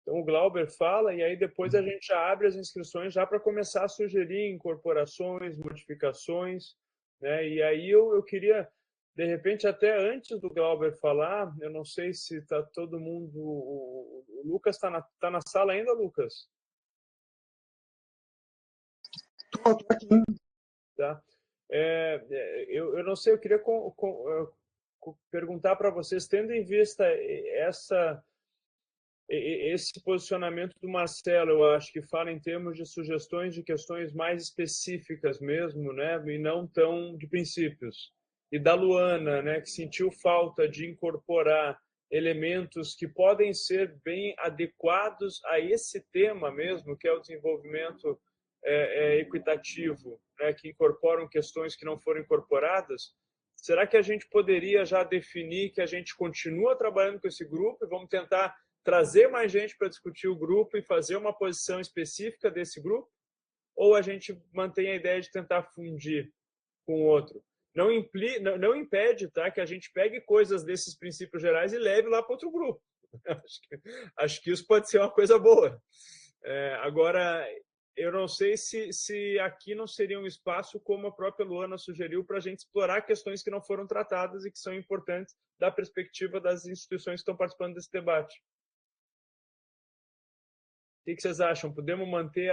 Então o Glauber fala e aí depois a gente já abre as inscrições já para começar a sugerir incorporações, modificações, né? E aí eu queria, de repente, até antes do Glauber falar, eu não sei se está todo mundo... O Lucas está na sala ainda, Lucas? Estou aqui. Tá. Eu não sei, eu queria perguntar para vocês, tendo em vista esse posicionamento do Marcelo, eu acho que fala em termos de sugestões de questões mais específicas mesmo, né, e não tão de princípios. E da Luana, né, que sentiu falta de incorporar elementos que podem ser bem adequados a esse tema mesmo, que é o desenvolvimento equitativo, né, que incorporam questões que não foram incorporadas. Será que a gente poderia já definir que a gente continua trabalhando com esse grupo e vamos tentar trazer mais gente para discutir o grupo e fazer uma posição específica desse grupo? Ou a gente mantém a ideia de tentar fundir com o outro? Não impede, tá, que a gente pegue coisas desses princípios gerais e leve lá para outro grupo. Acho que isso pode ser uma coisa boa. Agora, eu não sei se aqui não seria um espaço, como a própria Luana sugeriu, para a gente explorar questões que não foram tratadas e que são importantes da perspectiva das instituições que estão participando desse debate. O que vocês acham? Podemos manter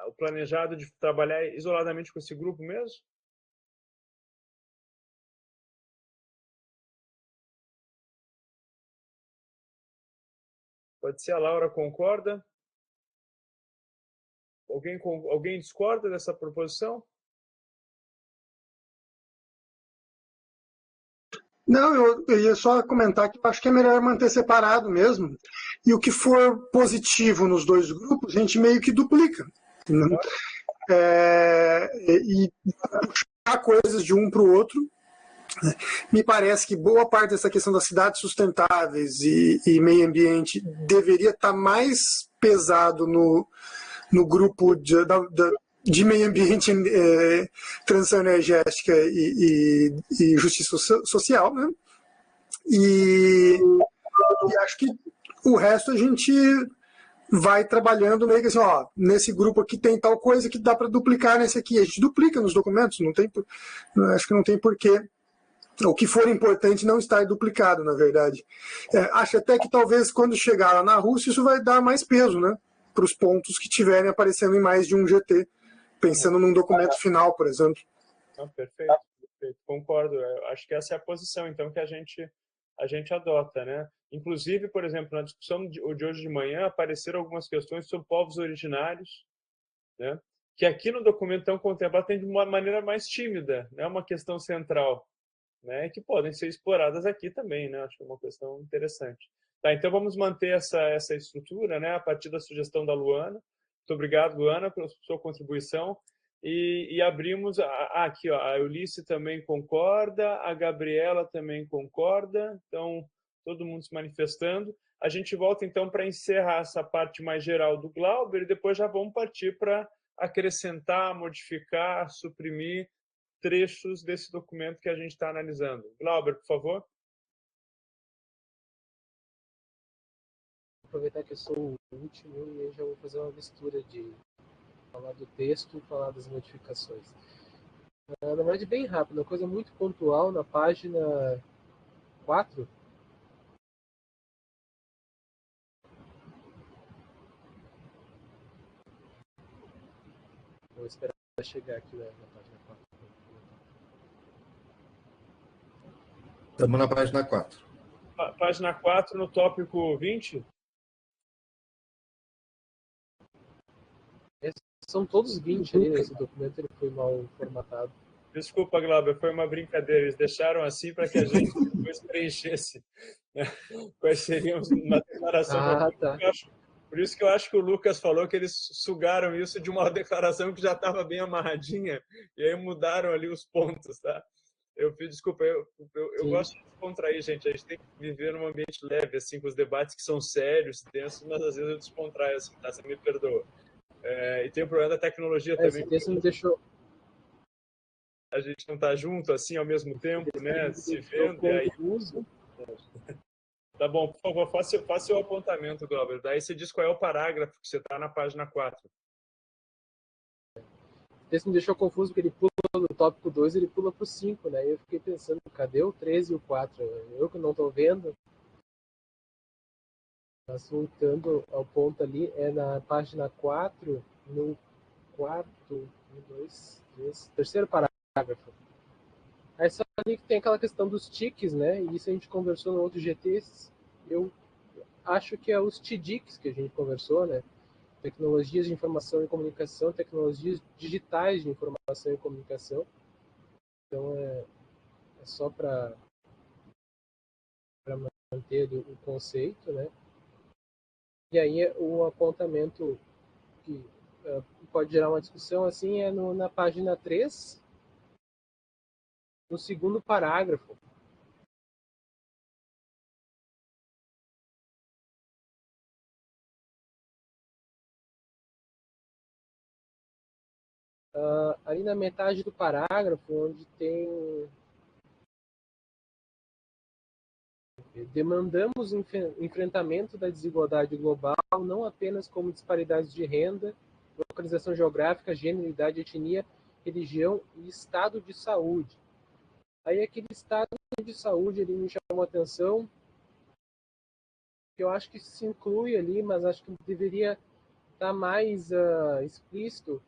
o planejado de trabalhar isoladamente com esse grupo mesmo? Pode ser, a Laura concorda? Alguém discorda dessa proposição? Não, eu ia só comentar que eu acho que é melhor manter separado mesmo. E o que for positivo nos dois grupos, a gente meio que duplica. Né? E puxar coisas de um para o outro. Me parece que boa parte dessa questão das cidades sustentáveis e meio ambiente deveria estar mais pesado no grupo de meio ambiente, transição energética e justiça social, né? E acho que o resto a gente vai trabalhando meio que assim, ó, nesse grupo aqui tem tal coisa que dá para duplicar nesse aqui. A gente duplica nos documentos, acho que não tem porquê. O que for importante não estar duplicado, na verdade. Acho até que talvez quando chegar lá na Rússia isso vai dar mais peso, né? Para os pontos que estiverem aparecendo em mais de um GT, pensando num documento final, por exemplo. Perfeito, concordo. Eu acho que essa é a posição, então, que a gente adota, né? Inclusive, por exemplo, na discussão de hoje de manhã apareceram algumas questões sobre povos originários, né? Que aqui no documento estão contemplados de uma maneira mais tímida, né? Uma questão central, né? Que podem ser exploradas aqui também, né? Acho que é uma questão interessante. Tá, então vamos manter essa estrutura, né? A partir da sugestão da Luana. Muito obrigado, Luana, pela sua contribuição. E abrimos aqui, ó, a Eunice também concorda, a Gabriela também concorda, então todo mundo se manifestando. A gente volta então para encerrar essa parte mais geral do Glauber e depois já vamos partir para acrescentar, modificar, suprimir trechos desse documento que a gente está analisando. Glauber, por favor. Vou aproveitar que eu sou o último e eu já vou fazer uma mistura de falar do texto e falar das modificações. Na verdade, bem rápido, uma coisa muito pontual na página 4. Vou esperar chegar aqui na página 4. Estamos na página 4. Página 4, no tópico 20. São todos 20 ali, esse documento ele foi mal formatado. Desculpa, Glauber, foi uma brincadeira. Eles deixaram assim para que a gente depois preenchesse, né? Quais seriam uma declaração. Tá. Por isso que eu acho que o Lucas falou que eles sugaram isso de uma declaração que já estava bem amarradinha e aí mudaram ali os pontos, tá? Desculpa, eu gosto de descontrair, gente. A gente tem que viver num ambiente leve, assim, com os debates que são sérios, tensos, mas às vezes eu descontraio, assim, tá? Você me perdoa. E tem o problema da tecnologia também. Esse me deixou... A gente não tá junto, assim, ao mesmo tempo, né? Se vendo, e aí... Tá bom, por favor, faça o apontamento, Glauber. Daí você diz qual é o parágrafo que você está na página 4. Esse me deixou confuso, porque ele pula do tópico 2 ele pula para o 5, né? E eu fiquei pensando, cadê o 13 e o 4? Eu que não estou vendo. Mas voltando ao ponto ali, é na página 4, no terceiro parágrafo. Aí só ali que tem aquela questão dos tics, né? E isso a gente conversou no outro GT. Eu acho que é os TDICs que a gente conversou, né? Tecnologias de informação e comunicação, tecnologias digitais de informação e comunicação. Então é só para manter o conceito, né? E aí o apontamento que pode gerar uma discussão assim é na página 3, no segundo parágrafo. Ali na metade do parágrafo, onde tem Demandamos enfrentamento da desigualdade global, não apenas como disparidades de renda, localização geográfica, gênero, idade, etnia, religião e estado de saúde. Aí aquele estado de saúde ele me chamou a atenção, que eu acho que se inclui ali, mas acho que deveria estar mais explícito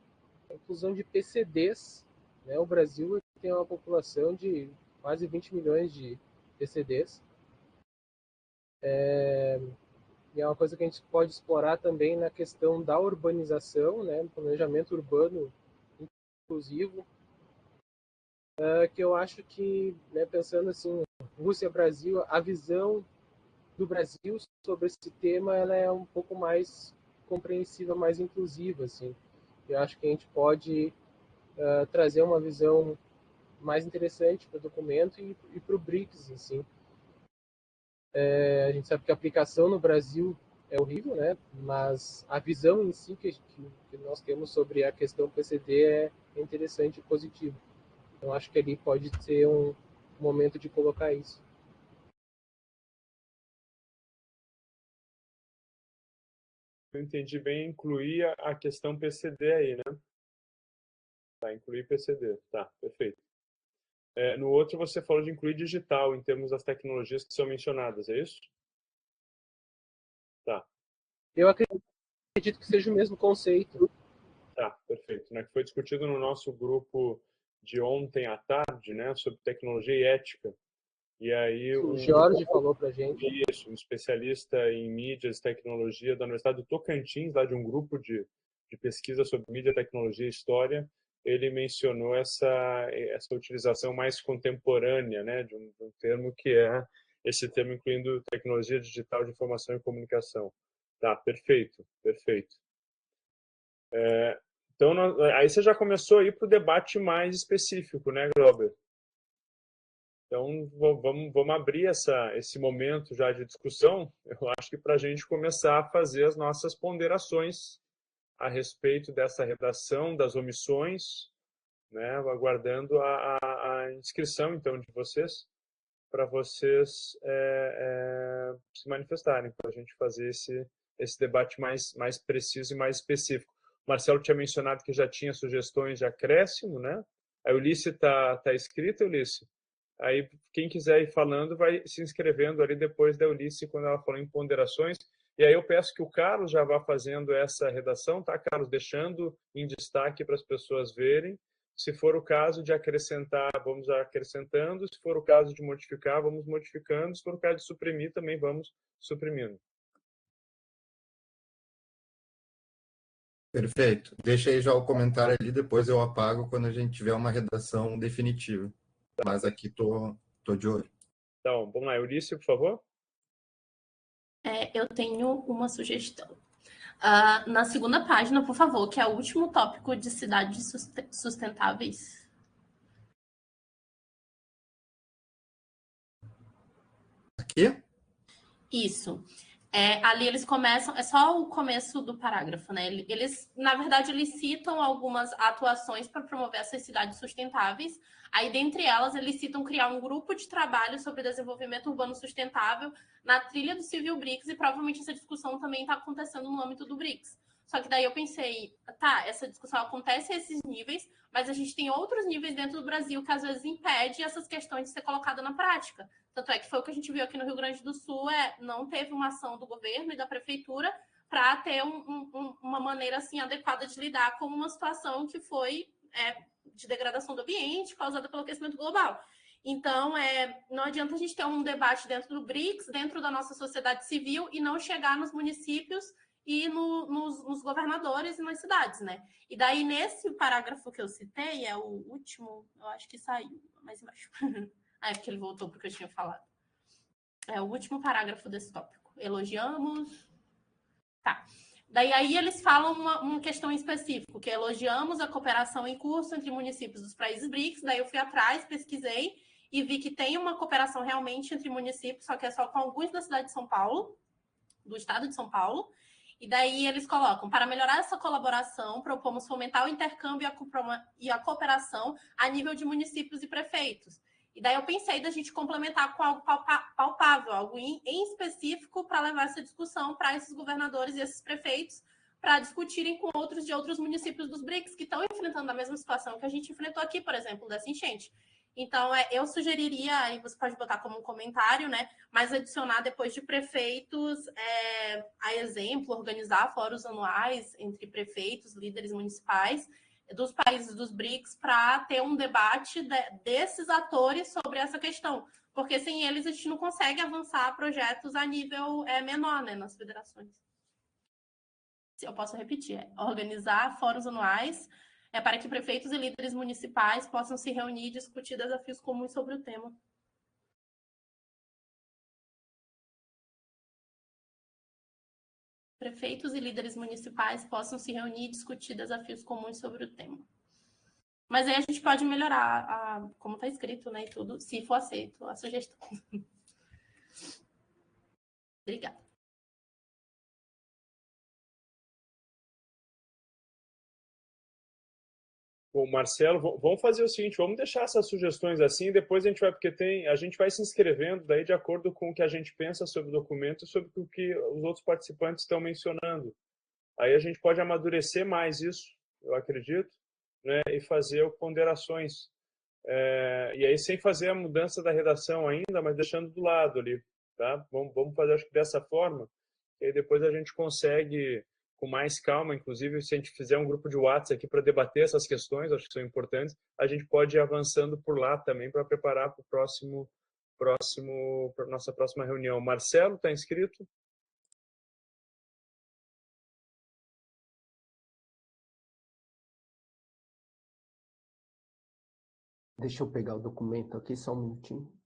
a inclusão de PCDs. Né? O Brasil tem uma população de quase 20 milhões de PCDs. E é uma coisa que a gente pode explorar também na questão da urbanização, né? Planejamento urbano inclusivo, que eu acho que, né, pensando assim, Rússia-Brasil, a visão do Brasil sobre esse tema ela é um pouco mais compreensiva, mais inclusiva, assim. Eu acho que a gente pode trazer uma visão mais interessante para o documento e para o BRICS, assim. A gente sabe que a aplicação no Brasil é horrível, né? Mas a visão em si que nós temos sobre a questão PCD é interessante e positiva. Então, acho que ali pode ser um momento de colocar isso. Eu entendi bem, incluir a questão PCD aí, né? Tá, incluir PCD. Tá, perfeito. No outro, você falou de incluir digital, em termos das tecnologias que são mencionadas, é isso? Tá. Eu acredito que seja o mesmo conceito. Tá, perfeito. Né? Que foi discutido no nosso grupo de ontem à tarde, né? Sobre tecnologia e ética. E aí O Jorge falou pra gente. Isso, um especialista em mídias e tecnologia da Universidade do Tocantins, lá de um grupo de pesquisa sobre mídia, tecnologia e história, ele mencionou essa utilização mais contemporânea, né, de um termo que é esse termo incluindo tecnologia digital de informação e comunicação. Tá, perfeito, perfeito. Então, aí você já começou a ir para o debate mais específico, né, Glauber? Então, vamos abrir esse momento já de discussão, eu acho que para a gente começar a fazer as nossas ponderações a respeito dessa redação, das omissões, né, aguardando a inscrição, então, de vocês, para vocês se manifestarem, para a gente fazer esse debate mais preciso e mais específico. O Marcelo tinha mencionado que já tinha sugestões de acréscimo, né? A Eunice está escrita, Eunice? Aí, quem quiser ir falando, vai se inscrevendo ali depois da Eunice, quando ela falou em ponderações. E aí eu peço que o Carlos já vá fazendo essa redação, tá, Carlos? Deixando em destaque para as pessoas verem. Se for o caso de acrescentar, vamos acrescentando. Se for o caso de modificar, vamos modificando. Se for o caso de suprimir, também vamos suprimindo. Perfeito. Deixa aí já o comentário ali, depois eu apago quando a gente tiver uma redação definitiva. Mas aqui tô de olho. Então, vamos lá. Eunice, por favor. Eu tenho uma sugestão. Na segunda página, por favor, que é o último tópico de cidades sustentáveis. Aqui? Isso. Ali eles começam, é só o começo do parágrafo, né? Eles, na verdade, eles citam algumas atuações para promover essas cidades sustentáveis. Aí, dentre elas, eles citam criar um grupo de trabalho sobre desenvolvimento urbano sustentável na trilha do Civil BRICS, e provavelmente essa discussão também está acontecendo no âmbito do BRICS. Só que daí eu pensei, tá, essa discussão acontece a esses níveis, mas a gente tem outros níveis dentro do Brasil que às vezes impede essas questões de ser colocada na prática. Tanto é que foi o que a gente viu aqui no Rio Grande do Sul, não teve uma ação do governo e da prefeitura para ter uma maneira assim adequada de lidar com uma situação que foi de degradação do ambiente causada pelo aquecimento global. Então, não adianta a gente ter um debate dentro do BRICS, dentro da nossa sociedade civil, e não chegar nos municípios e nos governadores e nas cidades, né? E daí, nesse parágrafo que eu citei, é o último, eu acho que saiu mais embaixo. É porque ele voltou porque eu tinha falado. É o último parágrafo desse tópico. Elogiamos. Tá. Daí aí eles falam uma questão em específico, que elogiamos a cooperação em curso entre municípios dos países BRICS. Daí eu fui atrás, pesquisei e vi que tem uma cooperação realmente entre municípios, só que é só com alguns da cidade de São Paulo, do estado de São Paulo. E daí eles colocam, para melhorar essa colaboração, propomos fomentar o intercâmbio e a cooperação a nível de municípios e prefeitos. E daí eu pensei da gente complementar com algo palpável, algo em específico para levar essa discussão para esses governadores e esses prefeitos para discutirem com outros de outros municípios dos BRICS que estão enfrentando a mesma situação que a gente enfrentou aqui, por exemplo, dessa enchente. Então, eu sugeriria, aí você pode botar como um comentário, né, mas adicionar depois de prefeitos, a exemplo, organizar fóruns anuais entre prefeitos, líderes municipais dos países dos BRICS para ter um debate desses atores sobre essa questão, porque sem eles a gente não consegue avançar projetos a nível menor, né, nas federações. Eu posso repetir, organizar fóruns anuais para que prefeitos e líderes municipais possam se reunir e discutir desafios comuns sobre o tema. Prefeitos e líderes municipais possam se reunir e discutir desafios comuns sobre o tema. Mas aí a gente pode melhorar, como está escrito, né, e tudo, se for aceito a sugestão. Obrigada. Bom, Marcelo, vamos fazer o seguinte, vamos deixar essas sugestões assim, depois a gente vai, porque a gente vai se inscrevendo daí de acordo com o que a gente pensa sobre o documento e sobre o que os outros participantes estão mencionando. Aí a gente pode amadurecer mais isso, eu acredito, né, e fazer ponderações. E aí sem fazer a mudança da redação ainda, mas deixando do lado ali, tá? Vamos fazer, acho que dessa forma, e aí depois a gente consegue, com mais calma, inclusive se a gente fizer um grupo de WhatsApp aqui para debater essas questões, acho que são importantes, a gente pode ir avançando por lá também para preparar para para nossa próxima reunião. Marcelo, está inscrito? Deixa eu pegar o documento aqui, só um minutinho.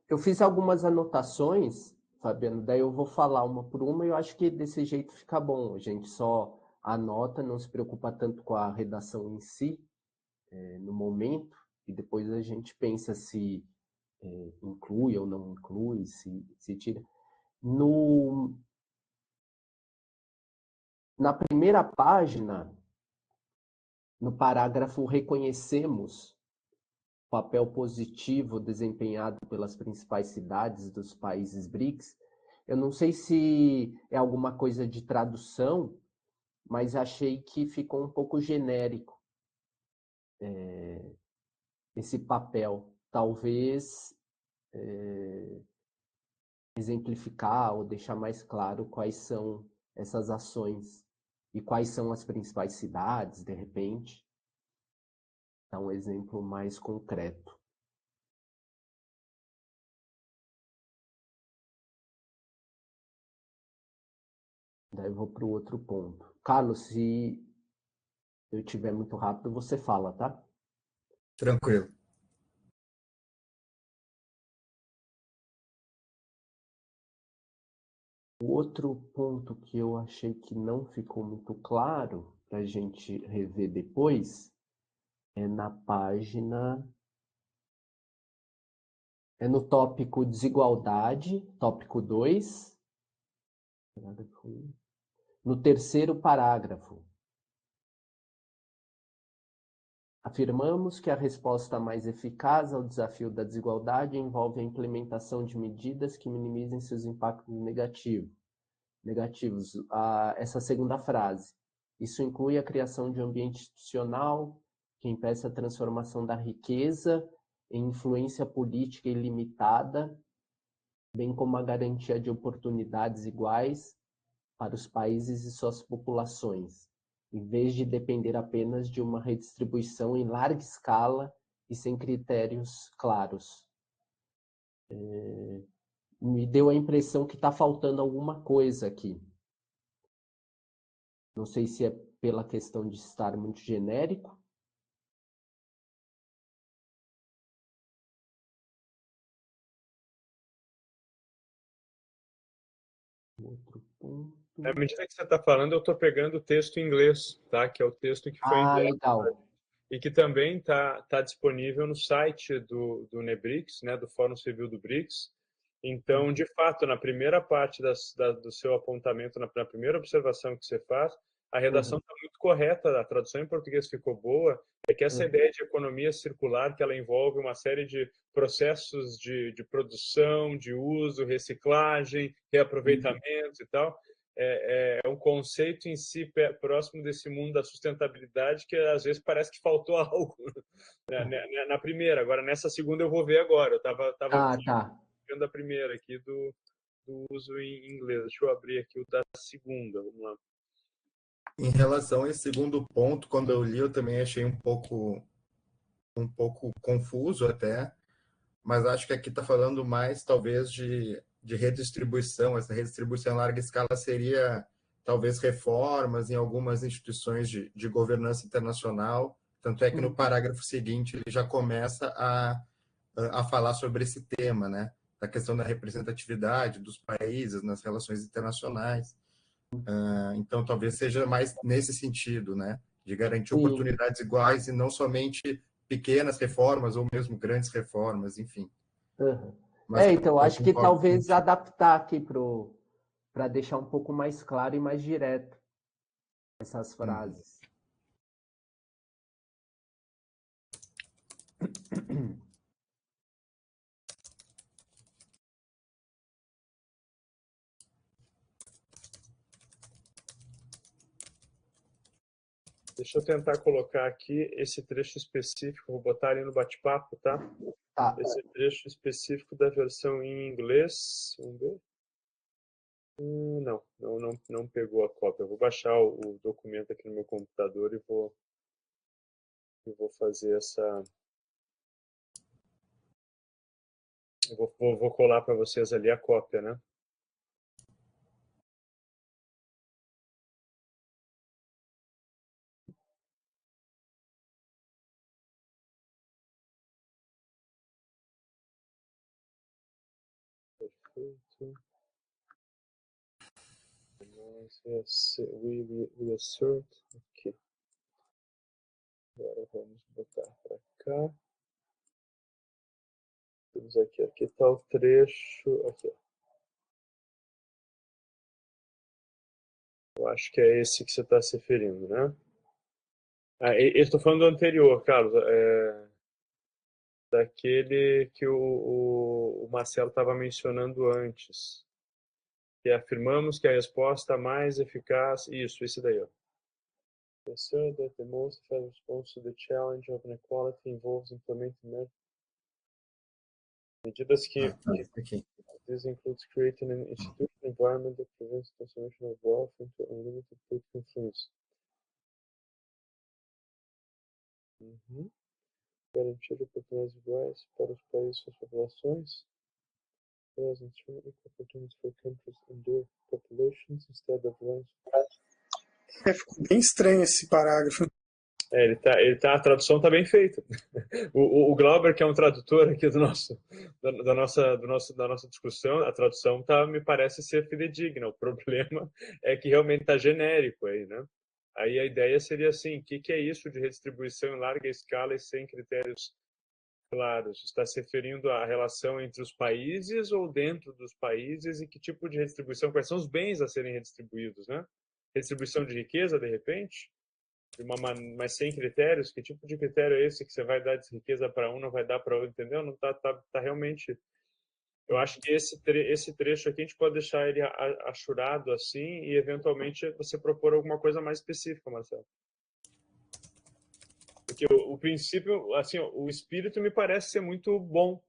Eu fiz algumas anotações, Fabiano, daí eu vou falar uma por uma e eu acho que desse jeito fica bom. A gente só anota, não se preocupa tanto com a redação em si, no momento, e depois a gente pensa se inclui ou não inclui, se tira. Na primeira página, no parágrafo reconhecemos o papel positivo desempenhado pelas principais cidades dos países BRICS. Eu não sei se é alguma coisa de tradução, mas achei que ficou um pouco genérico esse papel. Talvez exemplificar ou deixar mais claro quais são essas ações e quais são as principais cidades, de repente. Dar um exemplo mais concreto. Daí eu vou para o outro ponto. Carlos, se eu estiver muito rápido, você fala, tá? Tranquilo. O outro ponto que eu achei que não ficou muito claro, para a gente rever depois, é na página... É no tópico desigualdade, tópico 2. No terceiro parágrafo. Afirmamos que a resposta mais eficaz ao desafio da desigualdade envolve a implementação de medidas que minimizem seus impactos negativos. Essa segunda frase. Isso inclui a criação de um ambiente institucional que impeça a transformação da riqueza em influência política ilimitada, bem como a garantia de oportunidades iguais para os países e suas populações, em vez de depender apenas de uma redistribuição em larga escala e sem critérios claros. Me deu a impressão que está faltando alguma coisa aqui. Não sei se é pela questão de estar muito genérico. Outro ponto. À medida que você está falando, eu estou pegando o texto em inglês, tá? Que é o texto que foi enviado. Legal. E que também tá disponível no site do NEBRICS, né? Do Fórum Civil do BRICS. Então, de fato, na primeira parte do seu apontamento, na primeira observação que você faz, a redação está muito correta, a tradução em português ficou boa, é que essa ideia de economia circular, que ela envolve uma série de processos de produção, de uso, reciclagem, reaproveitamento e tal, é um conceito em si próximo desse mundo da sustentabilidade que às vezes parece que faltou algo na primeira. Agora, nessa segunda eu vou ver agora. Eu estava vendo a primeira aqui do uso em inglês. Deixa eu abrir aqui o da segunda. Vamos lá. Em relação a esse segundo ponto, quando eu li, eu também achei um pouco confuso até, mas acho que aqui está falando mais, talvez, de redistribuição. Essa redistribuição em larga escala seria, talvez, reformas em algumas instituições de governança internacional. Tanto é que no parágrafo seguinte ele já começa a falar sobre esse tema, né? Da questão da representatividade dos países nas relações internacionais. Então, talvez seja mais nesse sentido, né? De garantir oportunidades iguais e não somente pequenas reformas ou mesmo grandes reformas, enfim. Então, acho que talvez adaptar aqui para deixar um pouco mais claro e mais direto essas frases. Deixa eu tentar colocar aqui esse trecho específico, vou botar ali no bate-papo, tá? Esse trecho específico da versão em inglês. Vamos ver. Não pegou a cópia. Eu vou baixar o documento aqui no meu computador e vou fazer essa... Eu vou colar para vocês ali a cópia, né? Perfeito. We assert. Aqui. Agora vamos botar para cá. Temos aqui está o trecho. Aqui. Eu acho que é esse que você está se referindo, né? Eu estou falando do anterior, Carlos. Daquele que o Marcelo estava mencionando antes. Que afirmamos que a resposta mais eficaz... Isso, esse daí, ó. Assert that the most effective response to the challenge of inequality involves implementing medidas que this includes creating an institutional environment that prevents transformation of wealth into unlimited political influence. Garantir oportunidades iguais para os países e suas populações. Ensure equal opportunities for countries and their populations instead of violence. Ficou bem estranho esse parágrafo. A tradução está bem feita. O Glauber, que é um tradutor aqui da nossa discussão, a tradução me parece ser fidedigna. O problema é que realmente está genérico aí, né? Aí a ideia seria assim: o que é isso de redistribuição em larga escala e sem critérios claros? Está se referindo à relação entre os países ou dentro dos países, e que tipo de redistribuição? Quais são os bens a serem redistribuídos, né? Redistribuição de riqueza, de repente? Mas sem critérios? Que tipo de critério é esse que você vai dar de riqueza para um, não vai dar para outro, entendeu? Não tá realmente... Eu acho que esse trecho aqui a gente pode deixar ele achurado assim e eventualmente você propor alguma coisa mais específica, Marcelo. Porque o princípio, assim, o espírito me parece ser muito bom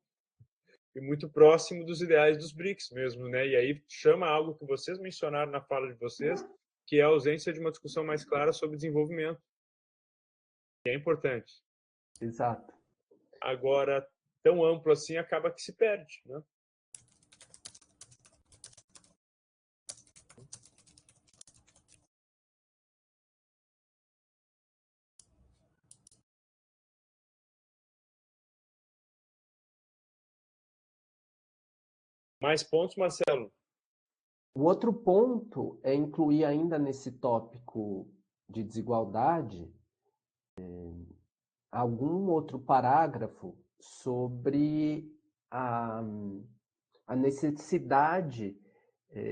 e muito próximo dos ideais dos BRICS mesmo, né? E aí chama algo que vocês mencionaram na fala de vocês, que é a ausência de uma discussão mais clara sobre desenvolvimento, que é importante. Exato. Agora, tão amplo assim, acaba que se perde, né? Mais pontos, Marcelo? O outro ponto é incluir ainda nesse tópico de desigualdade algum outro parágrafo sobre a necessidade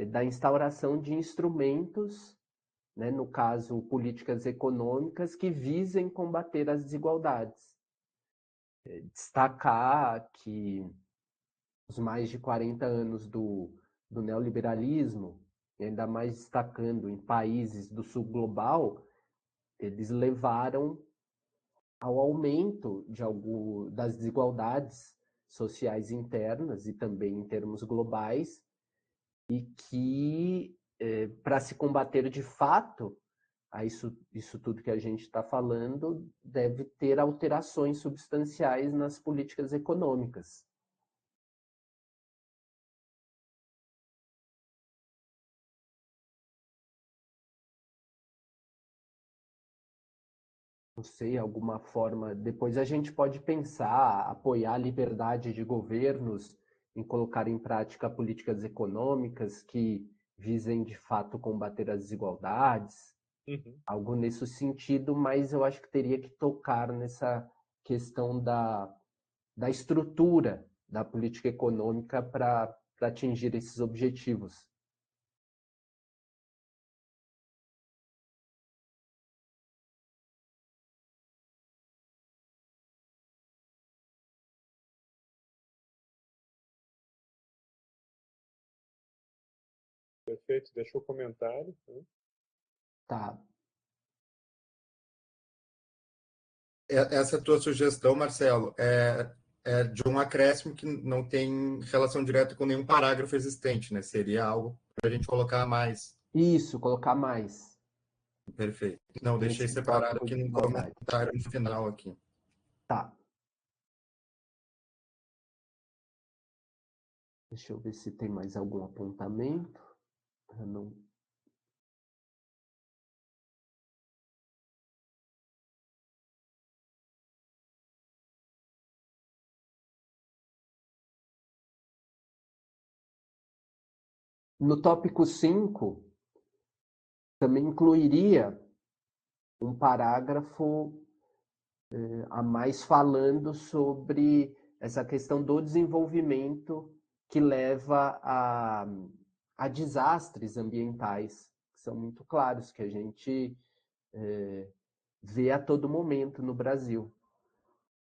da instauração de instrumentos né? No caso, políticas econômicas que visem combater as desigualdades. Destacar que os mais de 40 anos do neoliberalismo, e ainda mais destacando em países do sul global, eles levaram ao aumento das desigualdades sociais internas e também em termos globais, e que, para se combater de fato a isso tudo que a gente está falando, deve ter alterações substanciais nas políticas econômicas. Não sei, alguma forma. Depois a gente pode pensar, apoiar a liberdade de governos em colocar em prática políticas econômicas que visem de fato combater as desigualdades, algo nesse sentido, mas eu acho que teria que tocar nessa questão da estrutura da política econômica para atingir esses objetivos. Perfeito, deixa o comentário. Tá. Essa tua sugestão, Marcelo, é de um acréscimo que não tem relação direta com nenhum parágrafo existente, né? Seria algo para a gente colocar mais. Isso, colocar mais. Perfeito. Não, deixei Nesse separado tópico aqui de no igualdade. comentário no final aqui. Tá. Deixa eu ver se tem mais algum apontamento. Eu não... No tópico 5, também incluiria um parágrafo a mais falando sobre essa questão do desenvolvimento que leva a desastres ambientais, que são muito claros, que a gente vê a todo momento no Brasil.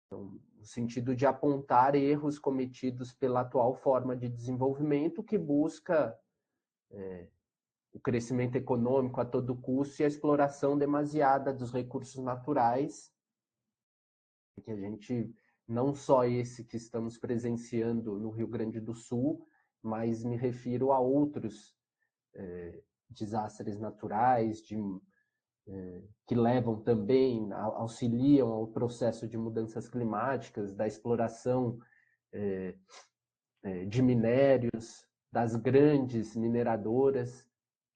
Então, no sentido de apontar erros cometidos pela atual forma de desenvolvimento que busca o crescimento econômico a todo custo e a exploração demasiada dos recursos naturais, que a gente, não só esse que estamos presenciando no Rio Grande do Sul, mas me refiro a outros desastres naturais que levam também, auxiliam ao processo de mudanças climáticas, da exploração de minérios, das grandes mineradoras,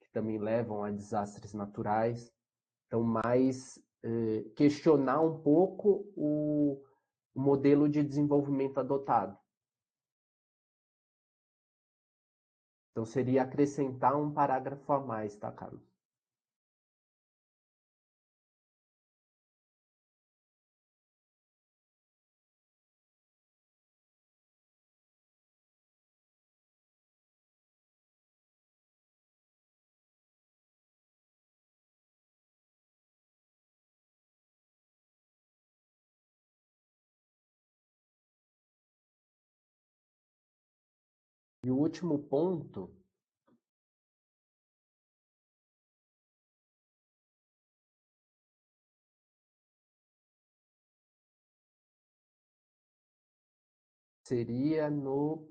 que também levam a desastres naturais. Então, mais questionar um pouco o modelo de desenvolvimento adotado. Então, seria acrescentar um parágrafo a mais, tá, Carlos? E o último ponto seria no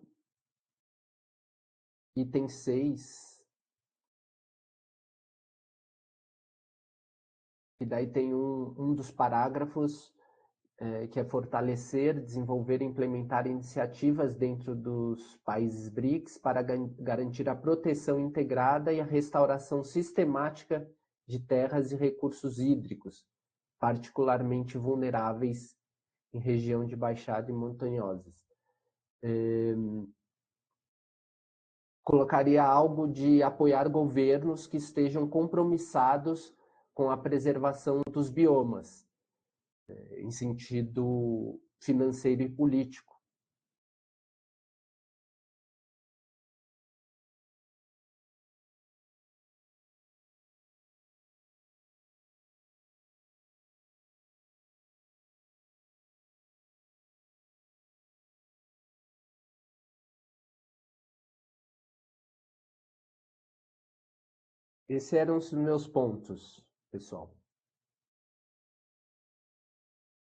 item 6, e daí tem um dos parágrafos que é fortalecer, desenvolver e implementar iniciativas dentro dos países BRICS para garantir a proteção integrada e a restauração sistemática de terras e recursos hídricos, particularmente vulneráveis em região de baixada e montanhosas. Colocaria algo de apoiar governos que estejam compromissados com a preservação dos biomas, em sentido financeiro e político. Esses eram os meus pontos, pessoal.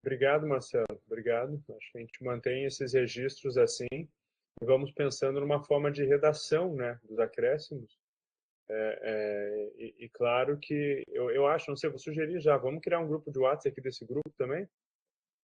Obrigado, Marcelo. Obrigado. Acho que a gente mantém esses registros assim e vamos pensando numa forma de redação, né, dos acréscimos. E claro que eu acho, não sei, vou sugerir já, vamos criar um grupo de WhatsApp aqui desse grupo também,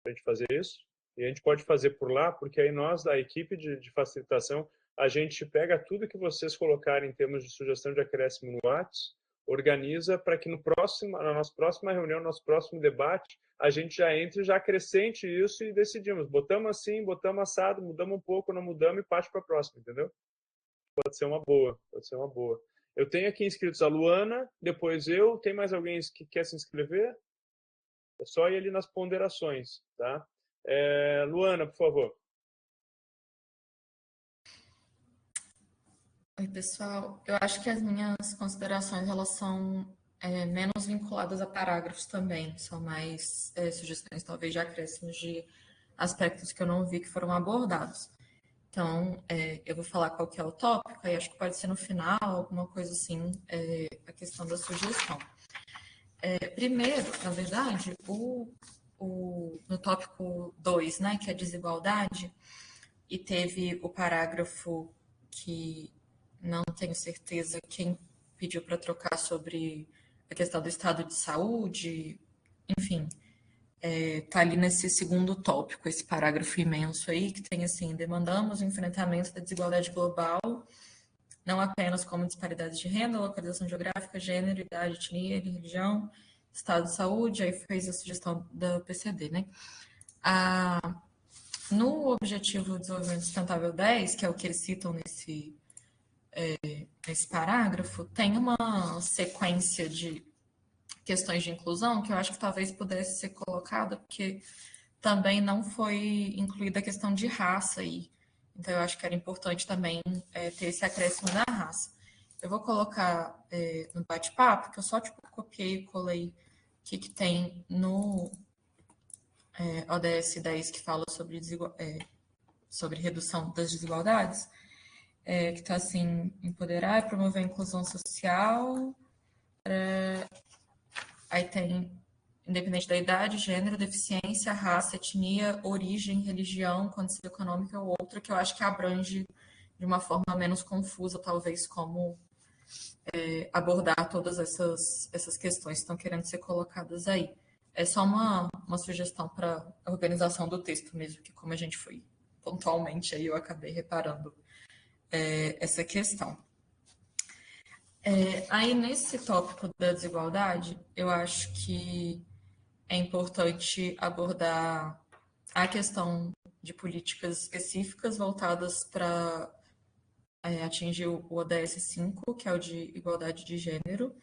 para a gente fazer isso. E a gente pode fazer por lá, porque aí nós, da equipe de facilitação, a gente pega tudo que vocês colocarem em termos de sugestão de acréscimo no WhatsApp, organiza para que na nossa próxima reunião, nosso próximo debate, a gente já entre e já acrescente isso e decidimos. Botamos assim, botamos assado, mudamos um pouco, não mudamos e parte para a próxima, entendeu? Pode ser uma boa, pode ser uma boa. Eu tenho aqui inscritos a Luana, depois eu. Tem mais alguém que quer se inscrever? É só ir ali nas ponderações, tá? Luana, por favor. Oi, pessoal. Eu acho que as minhas considerações elas são menos vinculadas a parágrafos também. São mais sugestões, talvez, de acréscimos de aspectos que eu não vi que foram abordados. Então, eu vou falar qual que é o tópico, aí acho que pode ser no final, alguma coisa assim, a questão da sugestão. Primeiro, na verdade, no tópico 2, né, que é desigualdade, e teve o parágrafo que não tenho certeza quem pediu para trocar sobre a questão do estado de saúde, enfim, tá ali nesse segundo tópico, esse parágrafo imenso aí, que tem assim, demandamos o enfrentamento da desigualdade global, não apenas como disparidades de renda, localização geográfica, gênero, idade, etnia, religião, estado de saúde, aí fez a sugestão da PCD, né? No Objetivo de Desenvolvimento Sustentável 10, que é o que eles citam nesse parágrafo, tem uma sequência de questões de inclusão que eu acho que talvez pudesse ser colocada, porque também não foi incluída a questão de raça aí. Então, eu acho que era importante também ter esse acréscimo da raça. Eu vou colocar no bate-papo, que eu só copiei e colei o que tem no ODS 10, que fala sobre redução das desigualdades, que está assim, empoderar e promover a inclusão social. Aí tem independente da idade, gênero, deficiência, raça, etnia, origem, religião, condição econômica ou outra, que eu acho que abrange de uma forma menos confusa, talvez, como abordar todas essas questões que estão querendo ser colocadas aí. É só uma sugestão para a organização do texto mesmo, que como a gente foi pontualmente, aí eu acabei reparando essa questão. Aí, nesse tópico da desigualdade, eu acho que é importante abordar a questão de políticas específicas voltadas para atingir o ODS 5, que é o de igualdade de gênero.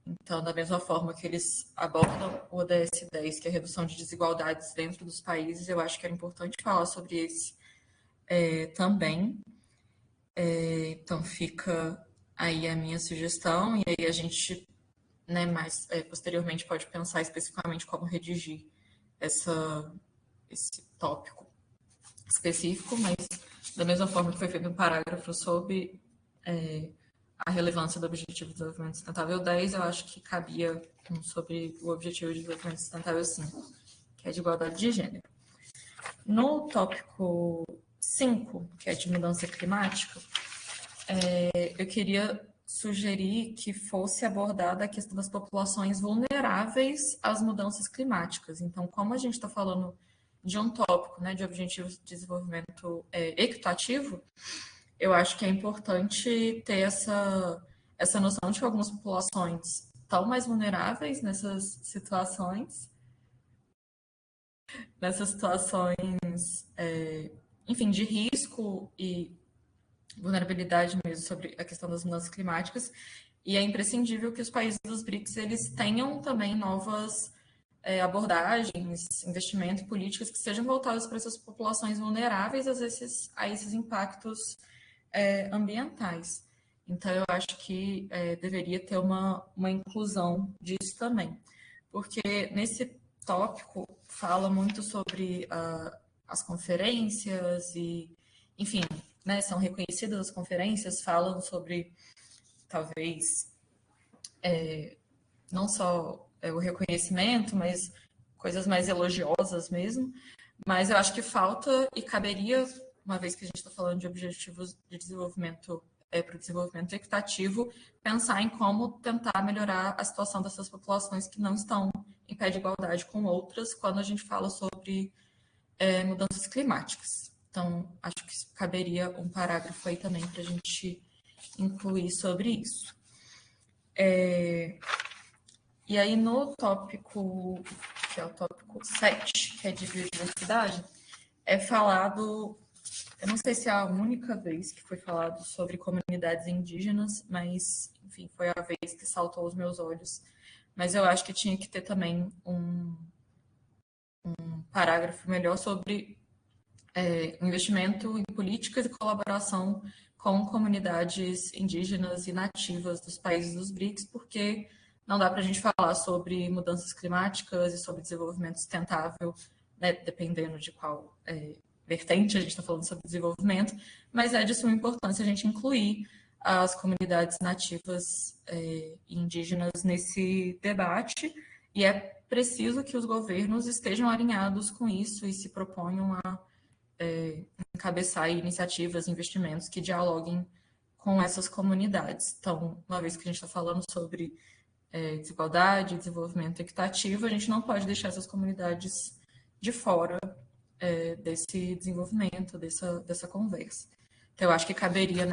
Então, da mesma forma que eles abordam o ODS 10, que é a redução de desigualdades dentro dos países, eu acho que era importante falar sobre esse também. Então, fica aí a minha sugestão, e aí a gente, né, mais posteriormente pode pensar especificamente como redigir esse tópico específico, mas da mesma forma que foi feito um parágrafo sobre a relevância do Objetivo de Desenvolvimento Sustentável 10, eu acho que cabia um sobre o Objetivo de Desenvolvimento Sustentável 5, que é de igualdade de gênero. No tópico 5, que é de mudança climática, eu queria sugerir que fosse abordada a questão das populações vulneráveis às mudanças climáticas. Então, como a gente está falando de um tópico, né, de objetivos de desenvolvimento equitativo, eu acho que é importante ter essa noção de que algumas populações estão mais vulneráveis nessas situações, enfim, de risco e vulnerabilidade mesmo sobre a questão das mudanças climáticas, e é imprescindível que os países dos BRICS eles tenham também novas abordagens, investimento, políticas que sejam voltadas para essas populações vulneráveis a esses impactos ambientais. Então, eu acho que deveria ter uma inclusão disso também, porque nesse tópico fala muito sobre as conferências e, enfim, né, são reconhecidas as conferências, falam sobre, talvez, não só o reconhecimento, mas coisas mais elogiosas mesmo. Mas eu acho que falta e caberia, uma vez que a gente está falando de objetivos de desenvolvimento para o desenvolvimento equitativo, pensar em como tentar melhorar a situação dessas populações que não estão em pé de igualdade com outras quando a gente fala sobre mudanças climáticas. Então, acho que caberia um parágrafo aí também para a gente incluir sobre isso. E aí, no tópico, que é o tópico 7, que é de biodiversidade, é falado, eu não sei se é a única vez que foi falado sobre comunidades indígenas, mas, enfim, foi a vez que saltou aos meus olhos. Mas eu acho que tinha que ter também um parágrafo melhor sobre investimento em políticas e colaboração com comunidades indígenas e nativas dos países dos BRICS, porque não dá para a gente falar sobre mudanças climáticas e sobre desenvolvimento sustentável, né, dependendo de qual vertente a gente está falando sobre desenvolvimento, mas é de suma importância a gente incluir as comunidades nativas e indígenas nesse debate, e é preciso que os governos estejam alinhados com isso e se proponham a encabeçar iniciativas, investimentos que dialoguem com essas comunidades. Então, uma vez que a gente está falando sobre desigualdade, desenvolvimento equitativo, a gente não pode deixar essas comunidades de fora desse desenvolvimento, dessa conversa. Então, eu acho que caberia